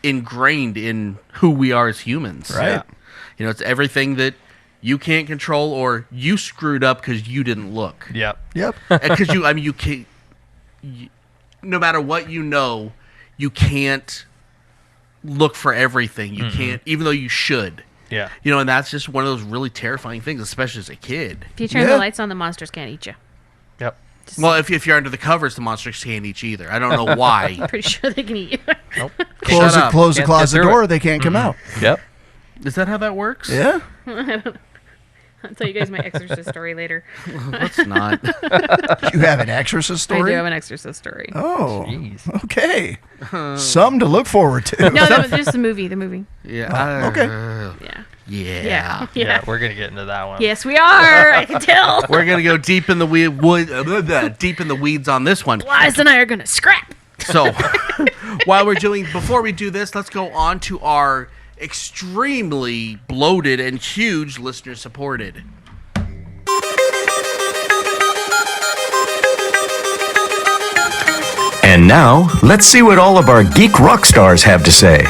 ingrained in who we are as humans.
Right.
Yeah. You know, it's everything that you can't control or you screwed up because you didn't look.
Yep.
Yep.
Because you can't. No matter what you can't look for everything. You can't, even though you should.
Yeah.
You know, and that's just one of those really terrifying things, especially as a kid.
If you turn the lights on, the monsters can't eat you.
Yep.
Well, if you're under the covers, the monsters can't eat you either. I don't know why.
Pretty sure they can eat you.
Nope.
Close
up.
the
Can't get
closet
through
door,
it.
they can't come out.
Yep.
Is that how that works?
Yeah.
I'll tell you guys my Exorcist story later.
Let's not.
You have an exorcist
I do
story?
have an Exorcist story.
Oh.
Jeez.
Okay. Something to look forward to.
No, that was just the movie. The movie.
Yeah.
okay.
Yeah.
Yeah.
Yeah, we're gonna get into that one.
Yes, we are. I can tell.
We're gonna go deep in the deep in the weeds on this one.
Blize and I are gonna scrap.
So, before we do this, let's go on to our extremely bloated and huge listener supported.
And now, let's see what all of our geek rock stars have to say.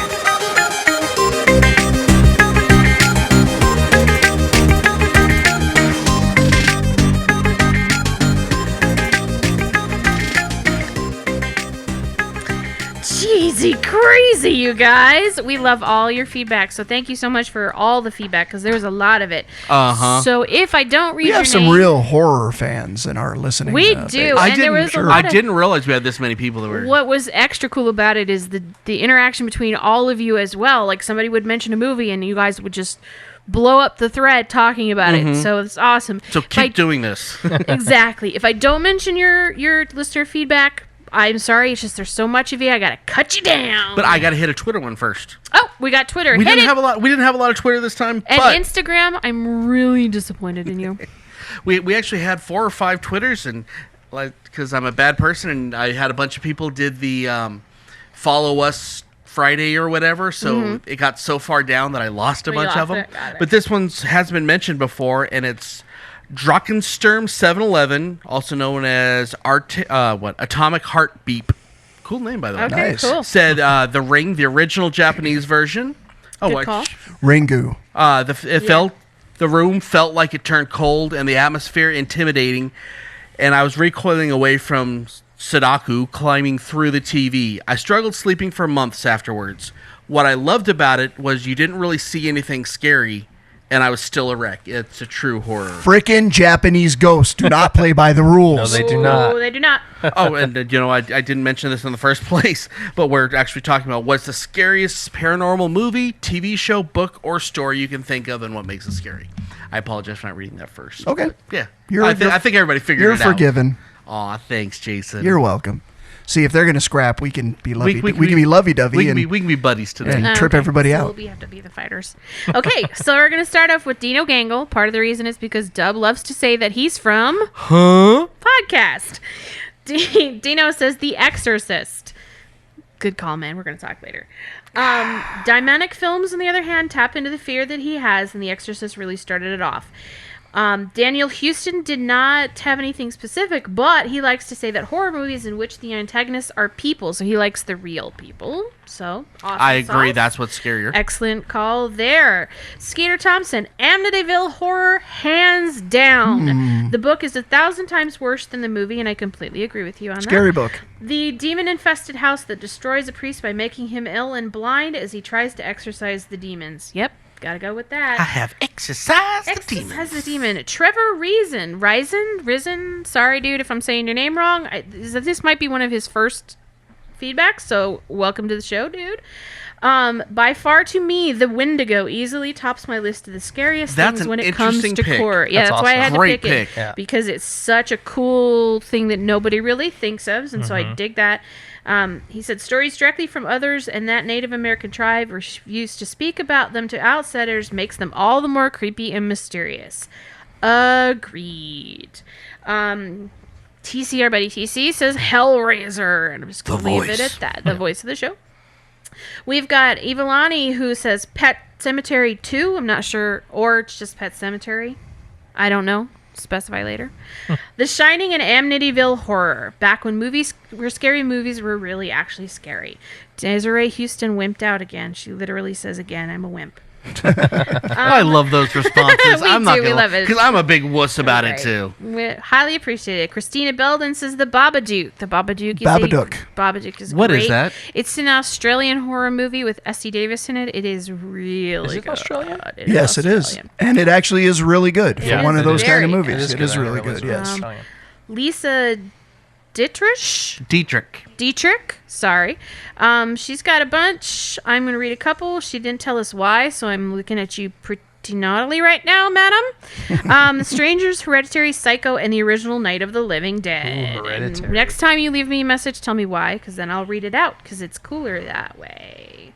Cheesy crazy, you guys. We love all your feedback. So thank you so much for all the feedback because there was a lot of it. So if I don't read
We
your
have some
name,
real horror fans in our listening.
We
base.
do. And there was a lot
I didn't realize we had this many people that were.
What was extra cool about it is the interaction between all of you as well. Like somebody would mention a movie and you guys would just blow up the thread talking about it. So it's awesome.
So keep doing this.
Exactly. If I don't mention your listener feedback, I'm sorry. It's just there's so much of you. I gotta cut you down.
But I got to hit a Twitter one first.
Oh, we got Twitter.
We
Hit
didn't
it.
have a lot. We didn't have a lot of Twitter this time.
And
but
Instagram, I'm really disappointed in you.
we actually had 4 or 5 Twitters, and because I'm a bad person, and I had a bunch of people did the follow us Friday or whatever, so it got so far down that I lost a
We
bunch
lost
of them.
it. Got it.
But this one has been mentioned before, and it's Drakkensturm 711, also known as Atomic Heart Beep. Cool name, by the way.
Okay,
Nice.
cool.
Said The Ring, the original Japanese version.
Good call.
Ringu.
The room felt like it turned cold and the atmosphere intimidating, and I was recoiling away from Sadako climbing through the TV. I struggled sleeping for months afterwards. What I loved about it was you didn't really see anything scary, and I was still a wreck. It's a true horror.
Frickin' Japanese ghosts do not play by the rules.
No, they do not.
Oh, they do not.
Oh, and I didn't mention this in the first place, but we're actually talking about what's the scariest paranormal movie, TV show, book, or story you can think of, and what makes it scary. I apologize for not reading that first.
Okay.
But, yeah. I think everybody figured
You're
it out.
forgiven.
Aw, thanks, Jason.
You're welcome. See, if they're going to scrap, we can be lovey. We,
we
can be lovey-dovey
We can
and,
be buddies today.
and trip everybody
so
out.
We have to be the fighters. Okay, so we're going to start off with Dino Gangle. Part of the reason is because Dub loves to say that he's from podcast. Dino says The Exorcist. Good call, man. We're going to talk later. Dynamic Films, on the other hand, tap into the fear that he has, and The Exorcist really started it off. Daniel Houston did not have anything specific, but he likes to say that horror movies in which the antagonists are people, so he likes the real people. So, awesome
I agree.
sauce.
That's what's scarier.
Excellent call there. Skeeter Thompson, Amityville horror, hands down. The book is 1,000 times worse than the movie, and I completely agree with you on that.
Scary book.
The demon-infested house that destroys a priest by making him ill and blind as he tries to exorcise the demons. Yep, gotta go with that.
I have exercised the demons.
Exorcise the demon. Trevor Risen. Sorry, dude, if I'm saying your name wrong. This might be one of his first feedback, so welcome to the show, dude. By far, to me, the Wendigo easily tops my list of the scariest
That's
things
an
when it comes to
interesting pick.
horror. Yeah,
That's
that's why I had
awesome.
to
Great
pick it
pick.
Yeah.
because it's such a cool thing that nobody really thinks of, and so I dig that. He said stories directly from others and that Native American tribe refused to speak about them to outsiders makes them all the more creepy and mysterious. Agreed. TC, our buddy TC, says Hellraiser, and I'm just going to leave it at that. The voice of the show. We've got Evilani, who says Pet Cemetery 2. I'm not sure, or it's just Pet Cemetery. I don't know. specify later. The Shining and Amityville Horror. Back when movies were scary, movies were really actually scary. Desiree Houston wimped out again. She literally says again, I'm a wimp.
I love those responses.
We do, we love it.
Because I'm a big wuss about it
Right.
too.
We highly appreciate it. Christina Belden says the Babadook. The Babadook is Babadook is
What
great.
is that?
It's an Australian horror movie with Essie Davis in it. It is really
Is it
good.
Australian?
Yes, it is.
Australian.
And it actually is really good for
is
one of those kind of
very
movies.
good.
It is
I
really
heard it was
good, yes.
Australian.
Lisa Dietrich, sorry. She's got a bunch. I'm going to read a couple. She didn't tell us why, so I'm looking at you pretty naughtily right now, madam. The Strangers, Hereditary, Psycho, and the original Night of the Living Dead.
Ooh, Hereditary.
And next time you leave me a message, tell me why, because then I'll read it out, because it's cooler that way.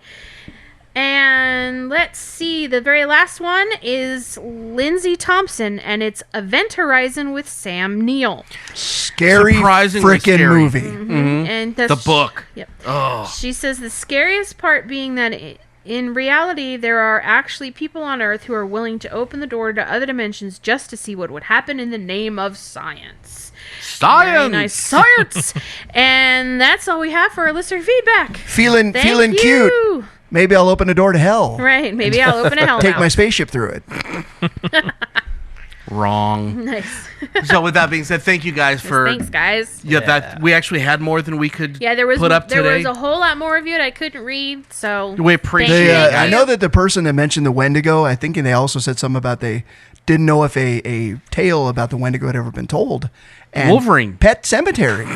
And let's see, the very last one is Lindsay Thompson, and it's Event Horizon with Sam Neill.
Scary
Surprisingly
freaking
scary.
movie.
And that's,
The book.
Yep.
Oh.
She says the scariest part being that in reality, there are actually people on Earth who are willing to open the door to other dimensions just to see what would happen in the name of science. Very nice science. And that's all we have for our listener feedback.
Feeling
Thank you.
cute. Maybe I'll open a door to hell.
Right. Maybe I'll open a hell
Take
now.
my spaceship through it.
Wrong.
Nice.
So with that being said, thank you guys for.
Thanks, guys.
Yeah, that we actually had more than we could.
Yeah, there was
put up
there
today.
was a whole lot more of you that I couldn't read. So
We appreciate
thank
it,
you.
guys.
I know that the person that mentioned the Wendigo, I think they also said something about they didn't know if a tale about the Wendigo had ever been told. And
Wolverine.
Pet Cemetery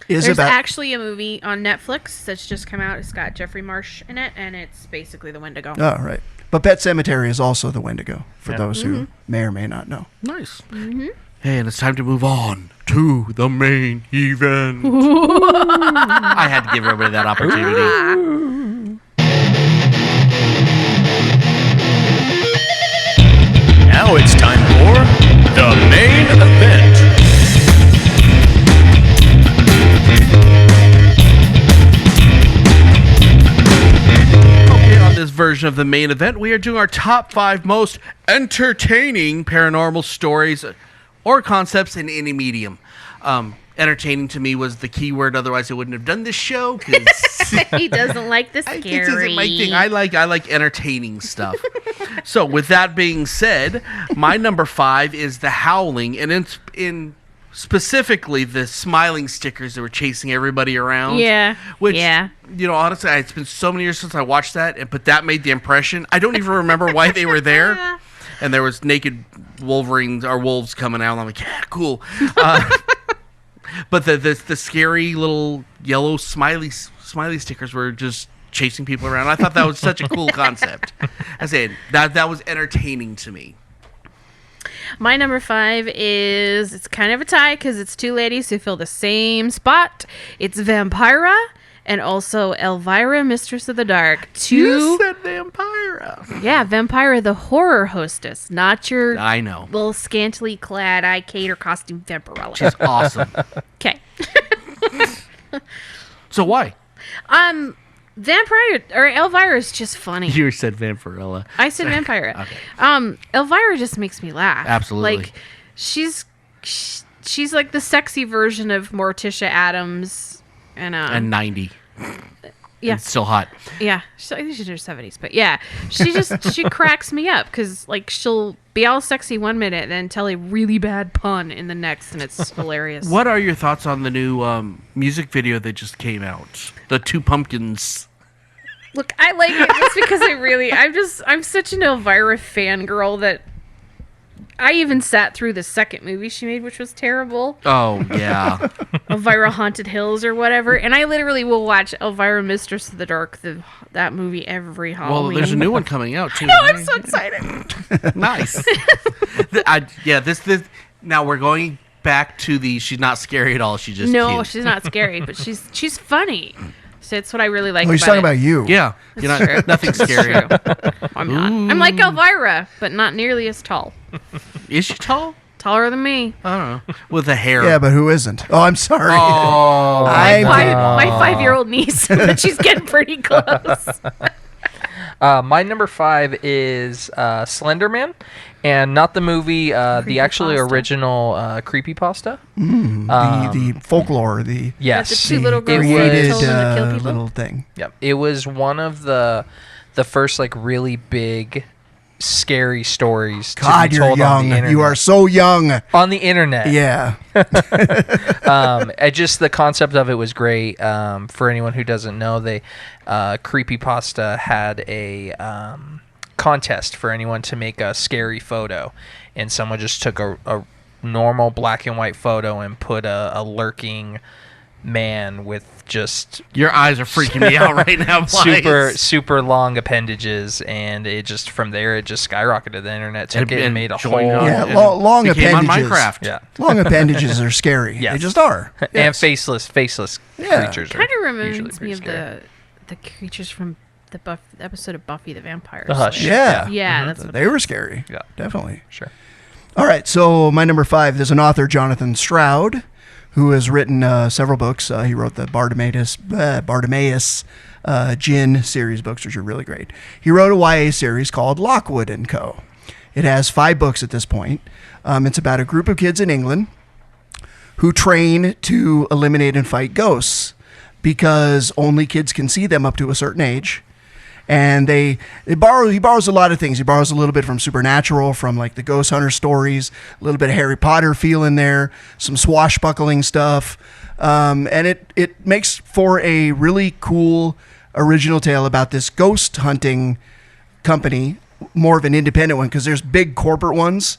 is
There's
about.
actually a movie on Netflix that's just come out. It's got Jeffrey Marsh in it, and it's basically the Wendigo.
Oh, right. But Pet Cemetery is also the Wendigo, for
Yeah.
those who may or may not know.
Nice. Hey, and it's time to move on to the main event. I had to give everybody that opportunity.
Now it's time for the main event.
Okay, on this version of the main event, we are doing our top 5 most entertaining paranormal stories or concepts in any medium. Entertaining to me was the key word, otherwise I wouldn't have done this show, because
He doesn't like the scary.
this isn't my thing. I like entertaining stuff. So with that being said, my number 5 is The Howling, and in specifically the smiling stickers that were chasing everybody around.
Yeah.
Which,
Yeah.
you know, honestly, it's been so many years since I watched that, but that made the impression. I don't even remember why they were there. And there was naked Wolverines or wolves coming out. And I'm like, yeah, cool. But the scary little yellow smiley stickers were just chasing people around. I thought that was such a cool concept. I said that was entertaining to me.
My number 5 is, it's kind of a tie because it's two ladies who fill the same spot. It's Vampira and also Elvira, Mistress of the Dark.
You said Vampira.
Yeah, Vampira, the horror hostess, not your
I know.
little scantily clad Ike costume Vampirella.
She's awesome.
Okay.
So why?
Vampire or Elvira is just funny.
You said Vampirella.
I said Vampira.
Okay.
Elvira just makes me laugh.
Absolutely.
Like she's like the sexy version of Morticia Adams
And 90.
yeah.
It's still hot.
Yeah, I think she's in her 70s, but yeah, she cracks me up because like she'll be all sexy one minute and then tell a really bad pun in the next, and it's hilarious.
What are your thoughts on the new music video that just came out? The Two Pumpkins.
Look, I like it just because I'm such an Elvira fangirl that I even sat through the second movie she made, which was terrible.
Oh, yeah.
Elvira Haunted Hills or whatever, and I literally will watch Elvira Mistress of the Dark, that movie every Halloween.
Well, there's a new one coming out, too.
No, I'm so excited.
Nice. This. Now we're going back to the she's not scary at all. She's just
No,
cute.
she's not scary, but she's funny. So it's what I really like.
Oh, he's
about
talking
it.
about you.
Yeah. You're not,
true.
nothing
It's
scary.
true. I'm not. I'm like Elvira, but not nearly as tall.
Is she tall?
Taller than me.
I don't know. With the hair.
Yeah, but who isn't? Oh, I'm sorry.
Oh.
I'm
My 5-year-old niece, but she's getting pretty close.
My number 5 is Slender Man, and not the movie, the actually
Creepypasta.
original creepypasta.
The folklore, the
Yes,
The two little girls
created
told them to kill people.
little thing.
Yep. It was one of the first like really big scary stories
God,
to be
you're
told on the
young.
internet.
You are so young.
On the internet.
Yeah.
Just the concept of it was great. For anyone who doesn't know, they Creepypasta had a contest for anyone to make a scary photo, and someone just took a normal black and white photo and put a lurking man with just
Your eyes are freaking me out right now.
super long appendages, and it just from there it just skyrocketed. The internet took it and made a whole
joined on.
Yeah,
and
long
became on
appendages.
Minecraft.
yeah.
Long appendages are scary.
Yes.
They just are.
And
Yes.
faceless
Yeah.
creatures.
Kind of
are
reminds
usually
me
pretty
of
scary.
the creatures from the episode of Buffy the Vampire
The Hush.
Slayer.
Yeah.
Yeah, that's what
They were scary.
Yeah.
Definitely.
Sure.
All right, so my number 5, there's an author, Jonathan Stroud, who has written several books. He wrote the Bartimaeus Jinn series books, which are really great. He wrote a YA series called Lockwood & Co. It has 5 books at this point. It's about a group of kids in England who train to eliminate and fight ghosts because only kids can see them up to a certain age. And he borrows a lot of things. He borrows a little bit from Supernatural, from like the Ghost Hunter stories, a little bit of Harry Potter feel in there, some swashbuckling stuff. And it makes for a really cool original tale about this ghost hunting company, more of an independent one, because there's big corporate ones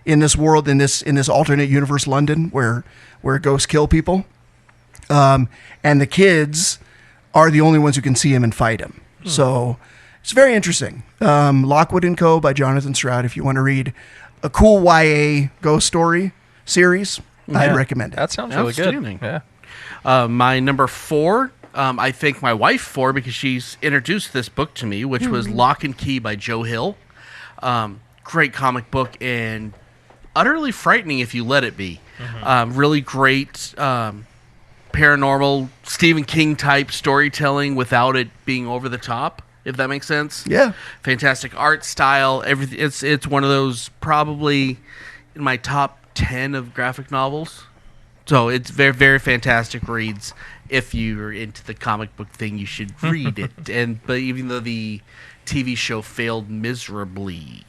in this world, in this alternate universe London where ghosts kill people. And the kids are the only ones who can see him and fight him. So it's very interesting. Lockwood & Co. by Jonathan Stroud. If you want to read a cool YA ghost story series, I'd recommend it.
That sounds really good.
Outstanding.
Yeah.
My number 4, I thank my wife for, because she's introduced this book to me, which was Lock and Key by Joe Hill. Great comic book and utterly frightening if you let it be. Really great paranormal Stephen King type storytelling without it being over the top, if that makes sense.
Yeah.
Fantastic art style. Everything. It's one of those probably in my top 10 of graphic novels. So it's very, very fantastic reads. If you're into the comic book thing, you should read it. But even though the TV show failed miserably,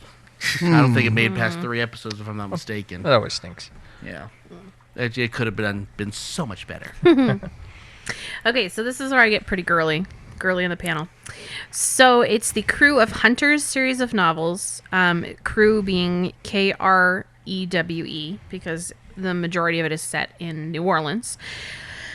I don't think it made past 3 episodes, if I'm not mistaken.
That always stinks.
Yeah. It could have been so much better.
Okay, so this is where I get pretty girly in the panel. So it's the Crew of Hunters series of novels. Crew being Krewe, because the majority of it is set in New Orleans.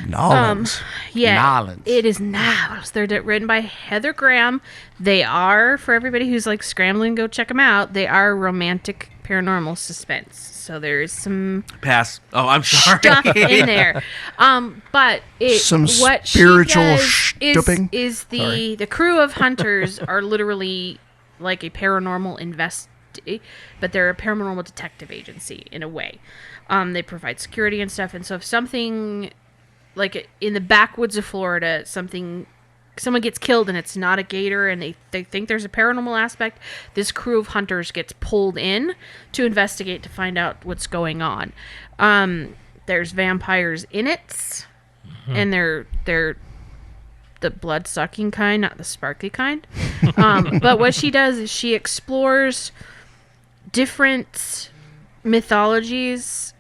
Nolans.
Yeah,
Nolans.
it is Nolans. They're written by Heather Graham. They are, for everybody who's like scrambling to go check them out, they are romantic paranormal suspense. So there's some
Pass. Oh, I'm sorry.
stuff in there. But
Some
what
spiritual
she does
stupping?
is the Crew of Hunters are literally like a paranormal but they're a paranormal detective agency in a way. They provide security and stuff, and so if something like in the backwoods of Florida, someone gets killed and it's not a gator and they think there's a paranormal aspect, this crew of hunters gets pulled in to investigate to find out what's going on. There's vampires in it, and they're the blood-sucking kind, not the sparkly kind. But what she does is she explores different mythologies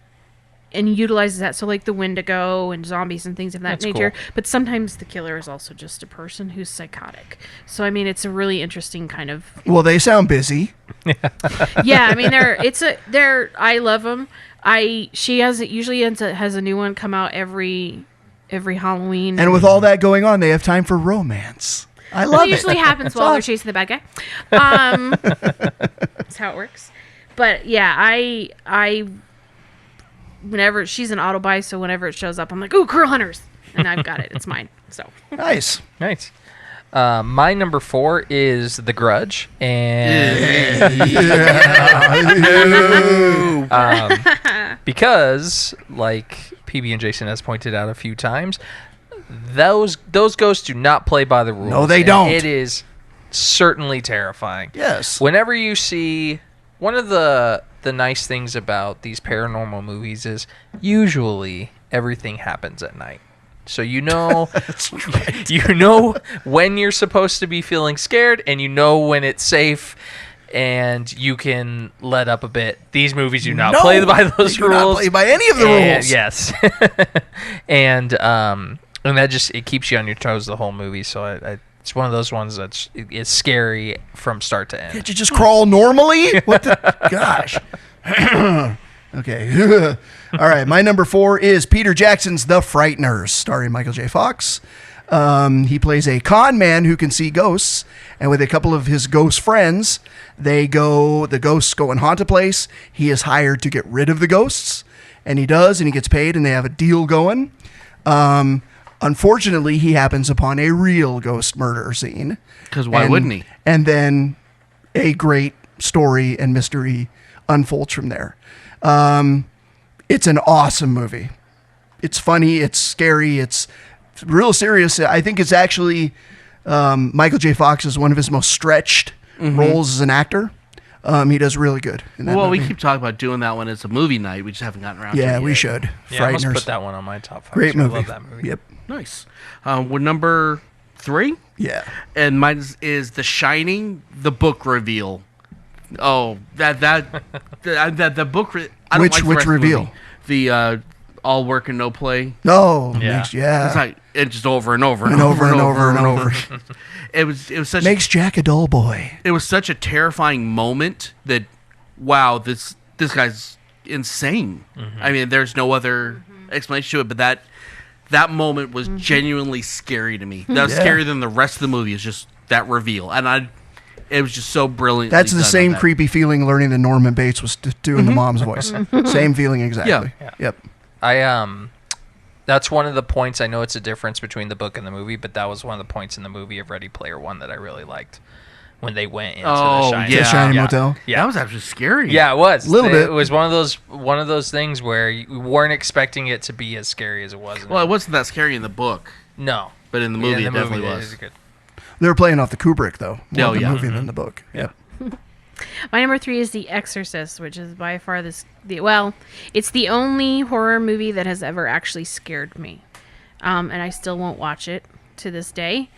and utilizes that, so like the Wendigo and zombies and things of that nature.
Cool.
But sometimes the killer is also just a person who's psychotic. So I mean, it's a really interesting kind of.
Well, they sound busy.
Yeah, I mean, I love them. She usually has a new one come out every Halloween.
And with all that going on, they have time for romance. I love
Well, it
it.
usually happens while they're chasing the bad guy. That's how it works. But yeah, I whenever she's an auto buy, so whenever it shows up, I'm like, ooh, Curl Hunters, and I've got it. It's mine. So
Nice.
Nice. My number 4 is The Grudge, and because, like PB&Jason has pointed out a few times, those ghosts do not play by the rules.
No, they
and
don't.
It is certainly terrifying.
Yes.
Whenever you see one of the nice things about these paranormal movies is usually everything happens at night. So you know you know when you're supposed to be feeling scared, and you know when it's safe, and you can let up a bit. These movies do not play by those rules.
Not play by any of the rules.
Yes. and that just, it keeps you on your toes the whole movie. So it's one of those ones it's scary from start to end.
Can't you just crawl normally? What the gosh? Okay. All right. My number 4 is Peter Jackson's The Frighteners, starring Michael J. Fox. He plays a con man who can see ghosts, and with a couple of his ghost friends, the ghosts go and haunt a place. He is hired to get rid of the ghosts, and he does, and he gets paid, and they have a deal going. Unfortunately, he happens upon a real ghost murder scene.
Because why wouldn't he?
And then a great story and mystery unfolds from there. It's an awesome movie. It's funny. It's scary. It's real serious. I think it's actually Michael J. Fox is one of his most stretched roles as an actor. He does really good in that movie.
We keep talking about doing that one as a movie night. We just haven't gotten around to it yet.
Yeah, we should.
Yeah, I must
Frighteners.
put that one on my top 5.
Great movie.
I love that movie.
Yep.
Nice. We're number 3.
Yeah.
And mine is The Shining, the book reveal. Oh, the book. I don't like the rest
Which
of the
reveal?
movie. The all work and no play.
No.
Yeah.
It's like it's just over and over
And over and over and over.
It was such
Makes Jack a dull boy.
it was such a terrifying moment that wow, this guy's insane. I mean, there's no other explanation to it, but that moment was genuinely scary to me. That was scarier than the rest of the movie. Is just that reveal, and it was just so brilliant.
That's the same creepy feeling learning that Norman Bates was doing the mom's voice. Same feeling exactly.
Yeah.
Yep.
That's one of the points. I know it's a difference between the book and the movie, but that was one of the points in the movie of Ready Player One that I really liked when they went into the Shining.
yeah.
The Shining Motel.
Yeah.
That was actually scary.
Yeah, it was.
A little bit.
It was one of those things where you weren't expecting it to be as scary as it was.
Well, it wasn't that scary in the book,
No.
but in the movie, it definitely was.
Good.
They were playing off the Kubrick though. More the
yeah.
movie than the book. Yep.
My number 3 is The Exorcist, which is by far it's the only horror movie that has ever actually scared me. And I still won't watch it to this day.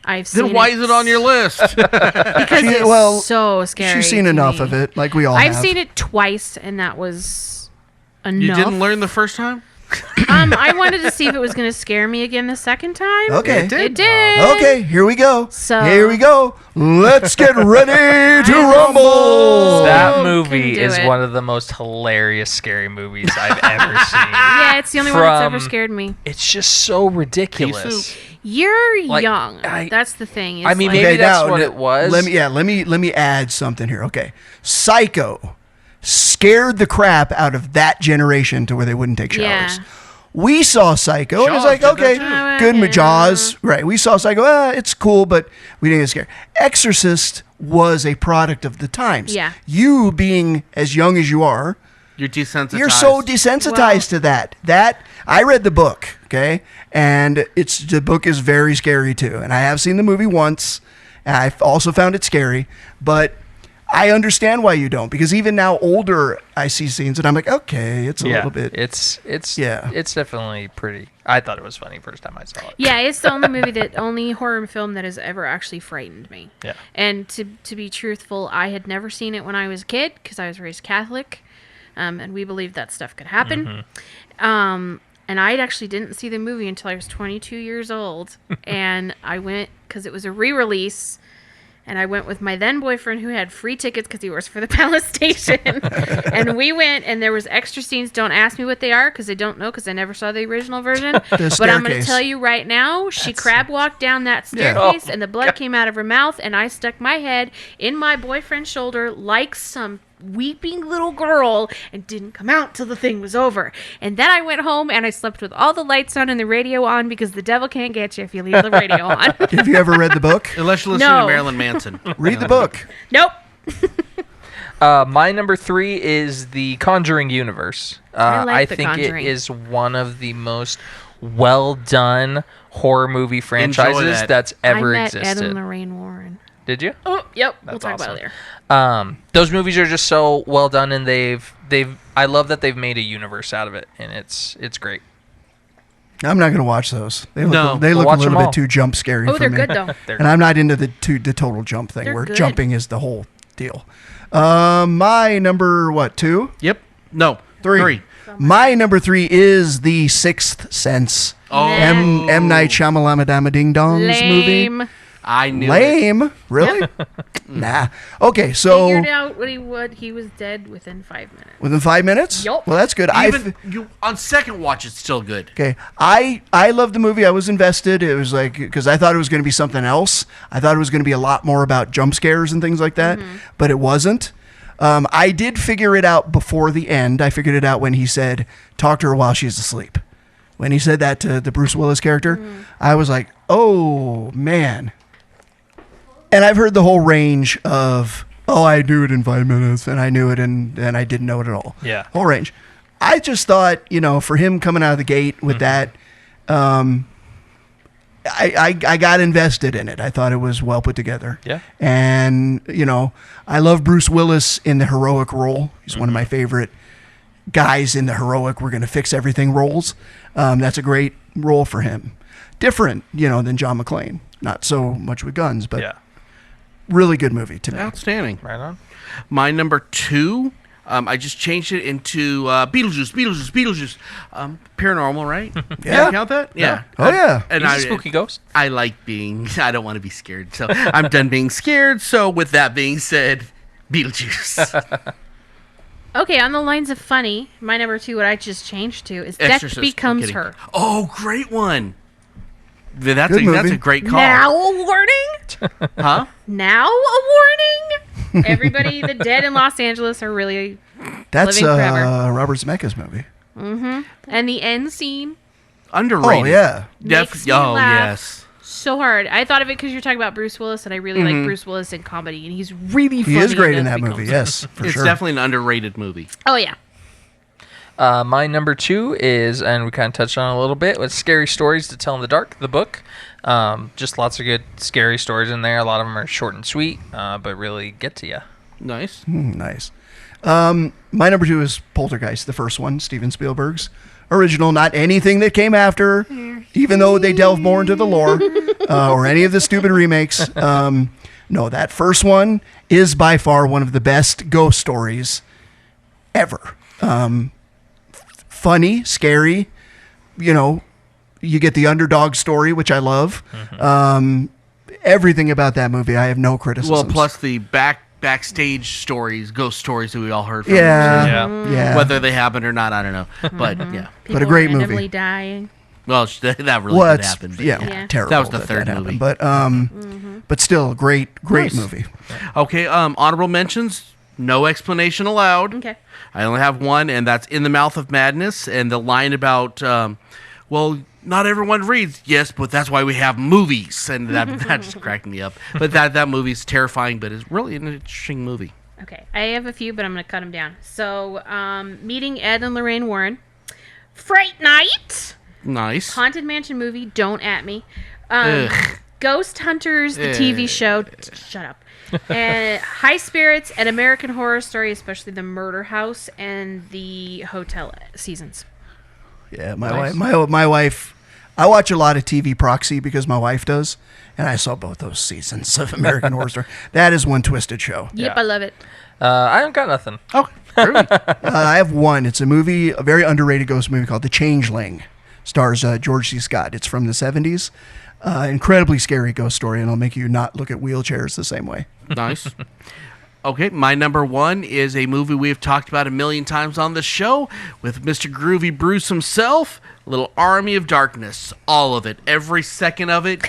Then why is it on your list?
Because it's so scary.
She's seen
to
enough
me.
of it, like we all
I've
have.
seen it twice, and that was enough.
You didn't learn the first time?
I wanted to see if it was going to scare me again the second time.
Okay.
It did.
Okay, here we go.
So-
Here we go. Let's get ready to rumble.
That movie
couldn't do
is
it.
one of the most hilarious scary movies I've ever seen.
Yeah, it's the only one that's ever
From-
scared me.
It's just so ridiculous.
You're
Like,
young.
I-
That's the thing.
I mean,
It's
maybe that's
now,
what it was.
Let me add something here. Okay. Psycho scared the crap out of that generation to where they wouldn't take showers.
Yeah.
We saw Psycho, and it was
Jaws
like,
did that
okay,
too.
good
Yeah.
Jaws. Right. We saw Psycho, it's cool, but we didn't get scared. Exorcist was a product of the times.
Yeah.
You being as young as you are,
You're desensitized.
you're so desensitized to that. I read the book, okay, and the book is very scary too. And I have seen the movie once, and I've also found it scary. But I understand why you don't, because even now, older, I see scenes and I'm like, okay, it's a little bit.
It's
Yeah.
It's definitely pretty. I thought it was funny first time I saw it.
Yeah, it's the only horror film that has ever actually frightened me.
Yeah.
And to be truthful, I had never seen it when I was a kid because I was raised Catholic, and we believed that stuff could happen. And I actually didn't see the movie until I was 22 years old, and I went because it was a re-release. And I went with my then boyfriend who had free tickets because he works for the Palace Station. And we went, and there was extra scenes. Don't ask me what they are because I don't know because I never saw the original version. But I'm going to
staircase.
tell you right now, she crab walked down that
Yeah.
staircase and the blood came out of her mouth. And I stuck my head in my boyfriend's shoulder like some weeping little girl and didn't come out till the thing was over. And then I went home and I slept with all the lights on and the radio on because the devil can't get you if you leave the radio on.
Have you ever read the book?
Unless you're listening
No.
to Marilyn Manson.
Read the book.
Nope.
My number 3 is the Conjuring universe.
I like The
think
Conjuring.
it is one of the most well done horror movie franchises
that.
that's ever
I met
existed.
Ed and Lorraine Warren.
Did you?
Oh, yep. We'll
That's
talk about
awesome.
it later.
Those movies are just so well done, and I love that they've made a universe out of it, and it's great.
I'm not gonna watch those. They look,
No.
they look a
Watch
little
them all.
bit too jump scary
Oh,
for
they're
me.
good though.
And I'm not into the total jump thing
They're
where
good.
jumping is the whole deal. My number two?
Yep. No. Three.
My number 3 is The Sixth Sense.
Oh.
M. Night Shyamalan Ding Dong's movie.
Lame.
I knew it.
Lame? Really? Nah. Okay, so
Figured out what he would. He was dead within 5 minutes.
within 5 minutes?
Yup.
Well, that's good.
Even you on second watch, it's still good.
Okay, I love the movie. I was invested. It was like, because I thought it was going to be something else. I thought it was going to be a lot more about jump scares and things like that, but it wasn't. I did figure it out before the end. I figured it out when he said, "Talk to her while she's asleep." When he said that to the Bruce Willis character, I was like, "Oh man." And I've heard the whole range of, "Oh, I knew it in 5 minutes, and I knew it, and I didn't know it at all."
Yeah.
Whole range. I just thought, for him coming out of the gate with that, I got invested in it. I thought it was well put together.
Yeah.
And, I love Bruce Willis in the heroic role. He's one of my favorite guys in the heroic, we're going to fix everything roles. That's a great role for him. Different, than John McClane. Not so much with guns, but
Yeah.
really good movie to me.
Outstanding.
Right on.
My number 2, I just changed it into Beetlejuice. Paranormal, right?
Yeah.
Count that? Yeah.
Oh, yeah.
And
He's a spooky ghost.
I like being. I don't want to be scared, so I'm done being scared. So with that being said, Beetlejuice.
Okay, on the lines of funny, my number 2, what I just changed to, is
Exorcist.
Death
I'm
Becomes
kidding.
Her.
Oh, great one. That's
Good
that's
movie.
a great call.
Now a warning?
Huh?
Now a warning? Everybody, the dead in Los Angeles are really...
That's
Living Forever.
Robert Zemeckis movie.
And the end scene,
Underrated.
Oh, yeah.
makes me
Oh,
laugh
yes.
so hard. I thought of it because you're talking about Bruce Willis, and I really like Bruce Willis in comedy, and he's really funny.
He is great in
Death
that
Becomes
movie,
Her.
yes, for
It's
sure.
definitely an underrated movie.
Oh, yeah.
My number 2 is, and we kind of touched on it a little bit, with Scary Stories to Tell in the Dark, the book. Just lots of good scary stories in there. A lot of them are short and sweet, but really get to you.
Nice.
Nice. My number 2 is Poltergeist, the first one, Steven Spielberg's original, not anything that came after, even though they delve more into the lore or any of the stupid remakes. No, that first one is by far one of the best ghost stories ever. Funny, scary, you get the underdog story, which I love. Everything about that movie, I have no criticisms.
Well, plus the backstage stories, ghost stories that we all heard from.
yeah.
Whether they happen or not, I don't know. But yeah.
People
a great movie.
randomly dying.
Well, that really
Well,
could
it's
happen. but
Yeah.
terrible.
That was the third
happened.
movie.
But still, great
Nice.
movie.
Okay. Honorable mentions. No explanation allowed.
Okay.
I only have one, and that's In the Mouth of Madness, and the line about, well, not everyone reads. Yes, but that's why we have movies, and that just cracked me up. But that movie's terrifying, but it's really an interesting movie.
Okay. I have a few, but I'm going to cut them down. So, Meeting Ed and Lorraine Warren. Fright Night.
Nice.
Haunted Mansion movie. Don't at me.
Ugh.
Ghost Hunters, the TV show. Shut up. And High Spirits and American Horror Story, especially the Murder House and the Hotel seasons.
Yeah, my
Nice.
wife. My wife. I watch a lot of TV proxy because my wife does, and I saw both those seasons of American Horror Story. That is one twisted show.
Yep,
Yeah.
I love it.
I don't got nothing.
Oh, really?
I have one. It's a movie, a very underrated ghost movie called The Changeling. Stars George C. Scott. It's from the 70s. Incredibly scary ghost story, and it'll make you not look at wheelchairs the same way.
Nice. Okay, my number 1 is a movie we have talked about a million times on the show with Mr. Groovy Bruce himself, Little Army of Darkness. All of it. Every second of it.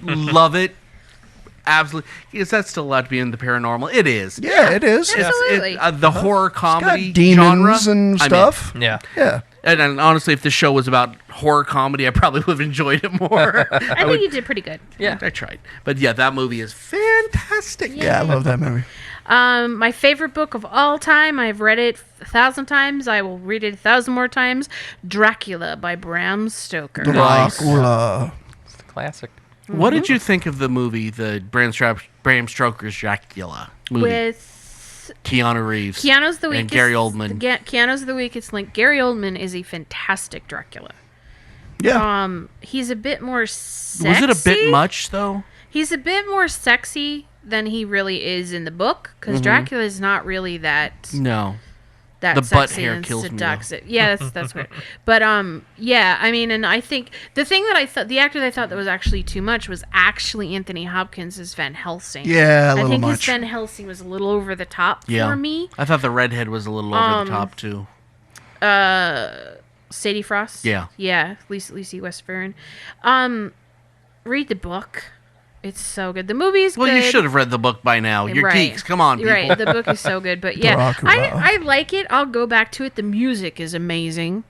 Love it. Absolutely. Is that still allowed to be in the paranormal? It is.
Yeah, it is.
Yeah. Absolutely.
The horror comedy
Got demons
genre.
and
I'm in.
stuff.
Yeah.
Yeah.
And honestly, if the show was about horror comedy, I probably would have enjoyed it more.
I think you did pretty good.
Yeah.
I tried. But yeah, that movie is fantastic.
Yeah, I love that movie.
My favorite book of all time. I've read it 1,000 times. I will read it 1,000 more times. Dracula by Bram Stoker.
Nice.
Dracula.
It's the classic.
What did you think of the movie, the Bram Stoker's Dracula movie?
With
Keanu Reeves.
Keanu's the weakest.
And Gary Oldman.
Keanu's the weakest link. Gary Oldman is a fantastic Dracula.
Yeah.
He's a bit more sexy.
Was it a bit much, though?
He's a bit more sexy than he really is in the book, because Dracula is not really that.
No.
That
The butt
sexy
hair
and
kills me, though.
seductive. Yeah, that's weird. But yeah, I mean, and I think the thing that I thought, the actor that I thought that was actually too much was actually Anthony Hopkins as Van Helsing.
Yeah, a
I
little
think
much.
his Van Helsing was a little over the top
Yeah.
for me.
I thought the redhead was a little over the top, too.
Sadie Frost.
Yeah.
Yeah, Lacey Westburn. Read the book. It's so good. The movie's
Well,
good.
you should have read the book by now. You're
Right.
geeks. Come on,
You're
people.
right. The book is so good. But yeah,
Dracula.
I like it. I'll go back to it. The music is amazing.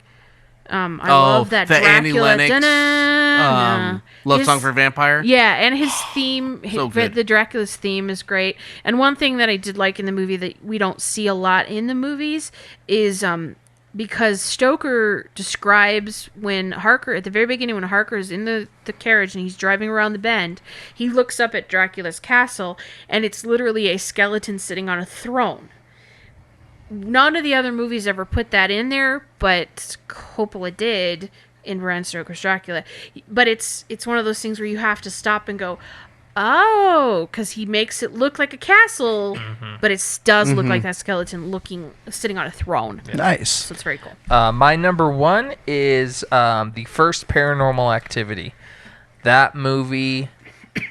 I love that
the
Dracula.
Annie Lennox
Da-na-na.
Love
His-
Song for a Vampire.
Yeah, and his theme,
So good.
the Dracula's theme is great. And one thing that I did like in the movie that we don't see a lot in the movies is because Stoker describes when Harker, at the very beginning, when Harker's in the carriage and he's driving around the bend, he looks up at Dracula's castle, and it's literally a skeleton sitting on a throne. None of the other movies ever put that in there, but Coppola did in Bram Stoker's Dracula. But it's one of those things where you have to stop and go, oh, because he makes it look like a castle, but it does look like that skeleton sitting on a throne.
Nice.
So it's very cool.
My number one is the first Paranormal Activity. That movie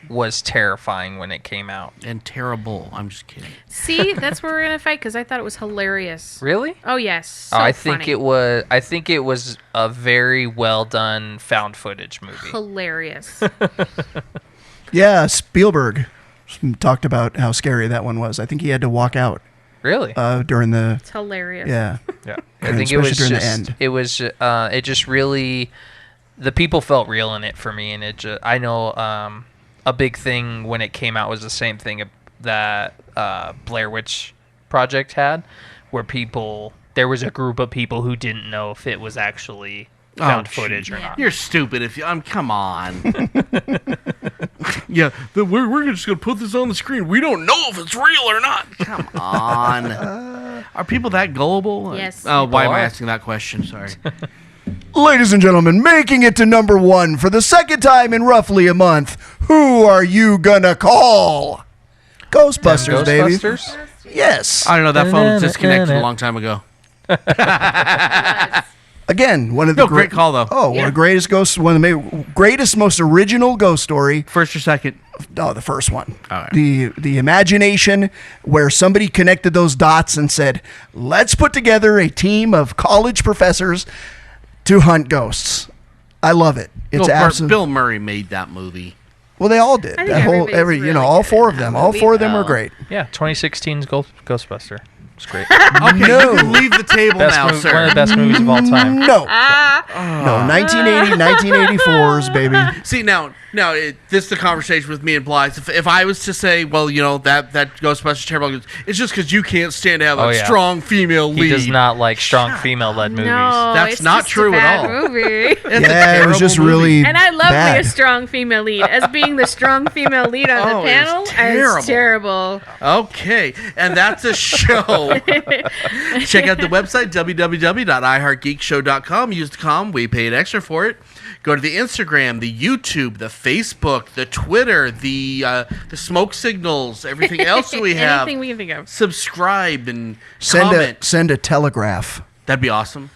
was terrifying when it came out.
And terrible. I'm just kidding.
See, that's where we're gonna fight because I thought it was hilarious.
Really?
Oh yes, so
I think
funny.
it was. I think it was a very well done found footage movie.
hilarious.
Yeah, Spielberg talked about how scary that one was. I think he had to walk out
Really?
during the.
It's hilarious.
Yeah.
Yeah.
And
I think it was
especially during
just.
the end.
It was. It just really. The people felt real in it for me, and it. I know. A big thing when it came out was the same thing that Blair Witch Project had, where there was a group of people who didn't know if it was actually found footage or not.
You're stupid if you. Come on. Yeah, we're just gonna put this on the screen. We don't know if it's real or not. Come on. Are people that gullible?
Yes.
Oh, why am I
are.
asking that question? Sorry.
Ladies and gentlemen, making it to number one for the second time in roughly a month. Who are you gonna call? Ghostbusters, baby.
Ghostbusters?
Yes.
I don't know. That phone was disconnected a long time ago.
Again, one of the
No, great call, though.
Oh, one of the greatest one of the greatest, most original ghost story.
First or second?
Oh, the first one.
All right.
The imagination where somebody connected those dots and said, "Let's put together a team of college professors to hunt ghosts." I love it. It's absolutely.
Bill Murray made that movie.
Well, they all did.
I think
That whole
everybody's really
all
good
four
in
of
that
them. All
movie,
four of them were
though.
great.
Yeah, 2016's Ghostbuster. It's great.
Okay,
No.
you can leave the table now,
One of
sir.
the best movies of all time.
No. No, 1980, 1984s, baby.
See, now this is the conversation with me and Blize. If I was to say, well, that Ghostbusters terrible, it's just because you can't stand to have a
Oh, yeah.
strong female lead.
He does not like strong female-led movies.
No,
That's
it's
not
just
true
a
at
bad
all.
Movie.
It's a
Yeah, it was just
terrible movie.
really
And I love
bad.
being a strong female lead. As being the strong female lead on
Oh,
the panel,
it's terrible.
terrible.
Okay, and that's a show. Check out the website, www.iheartgeekshow.com. Use the com. We paid extra for it. Go to the Instagram, the YouTube, the Facebook, the Twitter, the smoke signals, everything else we have.
Anything we can think of.
Subscribe and
Send
comment.
a telegraph.
That'd be awesome.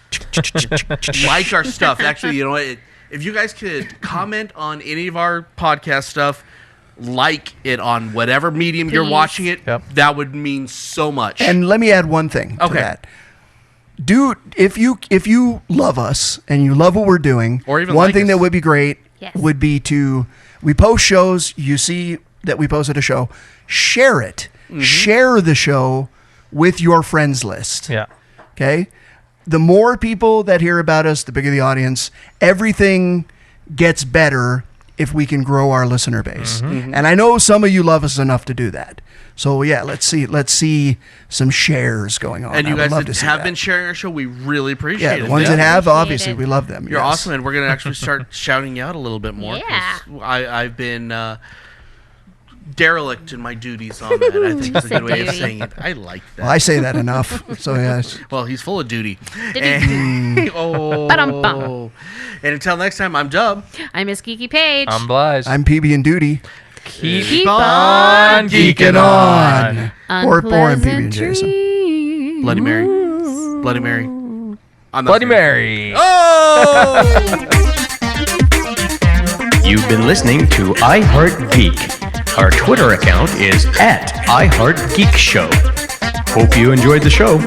Like our stuff. Actually, you know what? If you guys could comment on any of our podcast stuff, like it on whatever medium you're
Please.
watching it,
Yep.
that would mean so much.
And let me add one thing to
Okay.
that. Dude, if you love us and you love what we're doing,
Or even
one
like
thing
us.
that would be great
Yes.
would be we post shows, you see that we posted a show, share it.
Mm-hmm.
Share the show with your friends list.
Yeah.
Okay? The more people that hear about us, the bigger the audience. Everything gets better if we can grow our listener base. And I know some of you love us enough to do that. So yeah, let's see some shares going on.
And you guys
love
that
to see
have
that.
been sharing our show, we really appreciate
Yeah,
it.
the ones that have,
Appreciate
obviously,
it.
we love them.
You're
yes.
awesome, and we're going to actually start shouting you out a little bit more. 'cause
Yeah.
I've been derelict in my duties on that. I think is a good way of
Duty.
saying it. I like that.
Well, I say that enough. So yeah.
Well, he's full of duty.
Diddy.
And,
Ba-dum-bum.
And until next time, I'm Dub.
I'm Miss Geeky Page.
I'm Blize.
I'm PB and Duty.
Keep
on
geeking on.
Or
Unpleasant
PB&Jason.
dreams.
Bloody Mary. Bloody Mary. I'm not
Bloody
serious.
Mary.
Oh!
You've been listening to iHeartGeek. Our Twitter account is @iHeartGeekShow. Hope you enjoyed the show.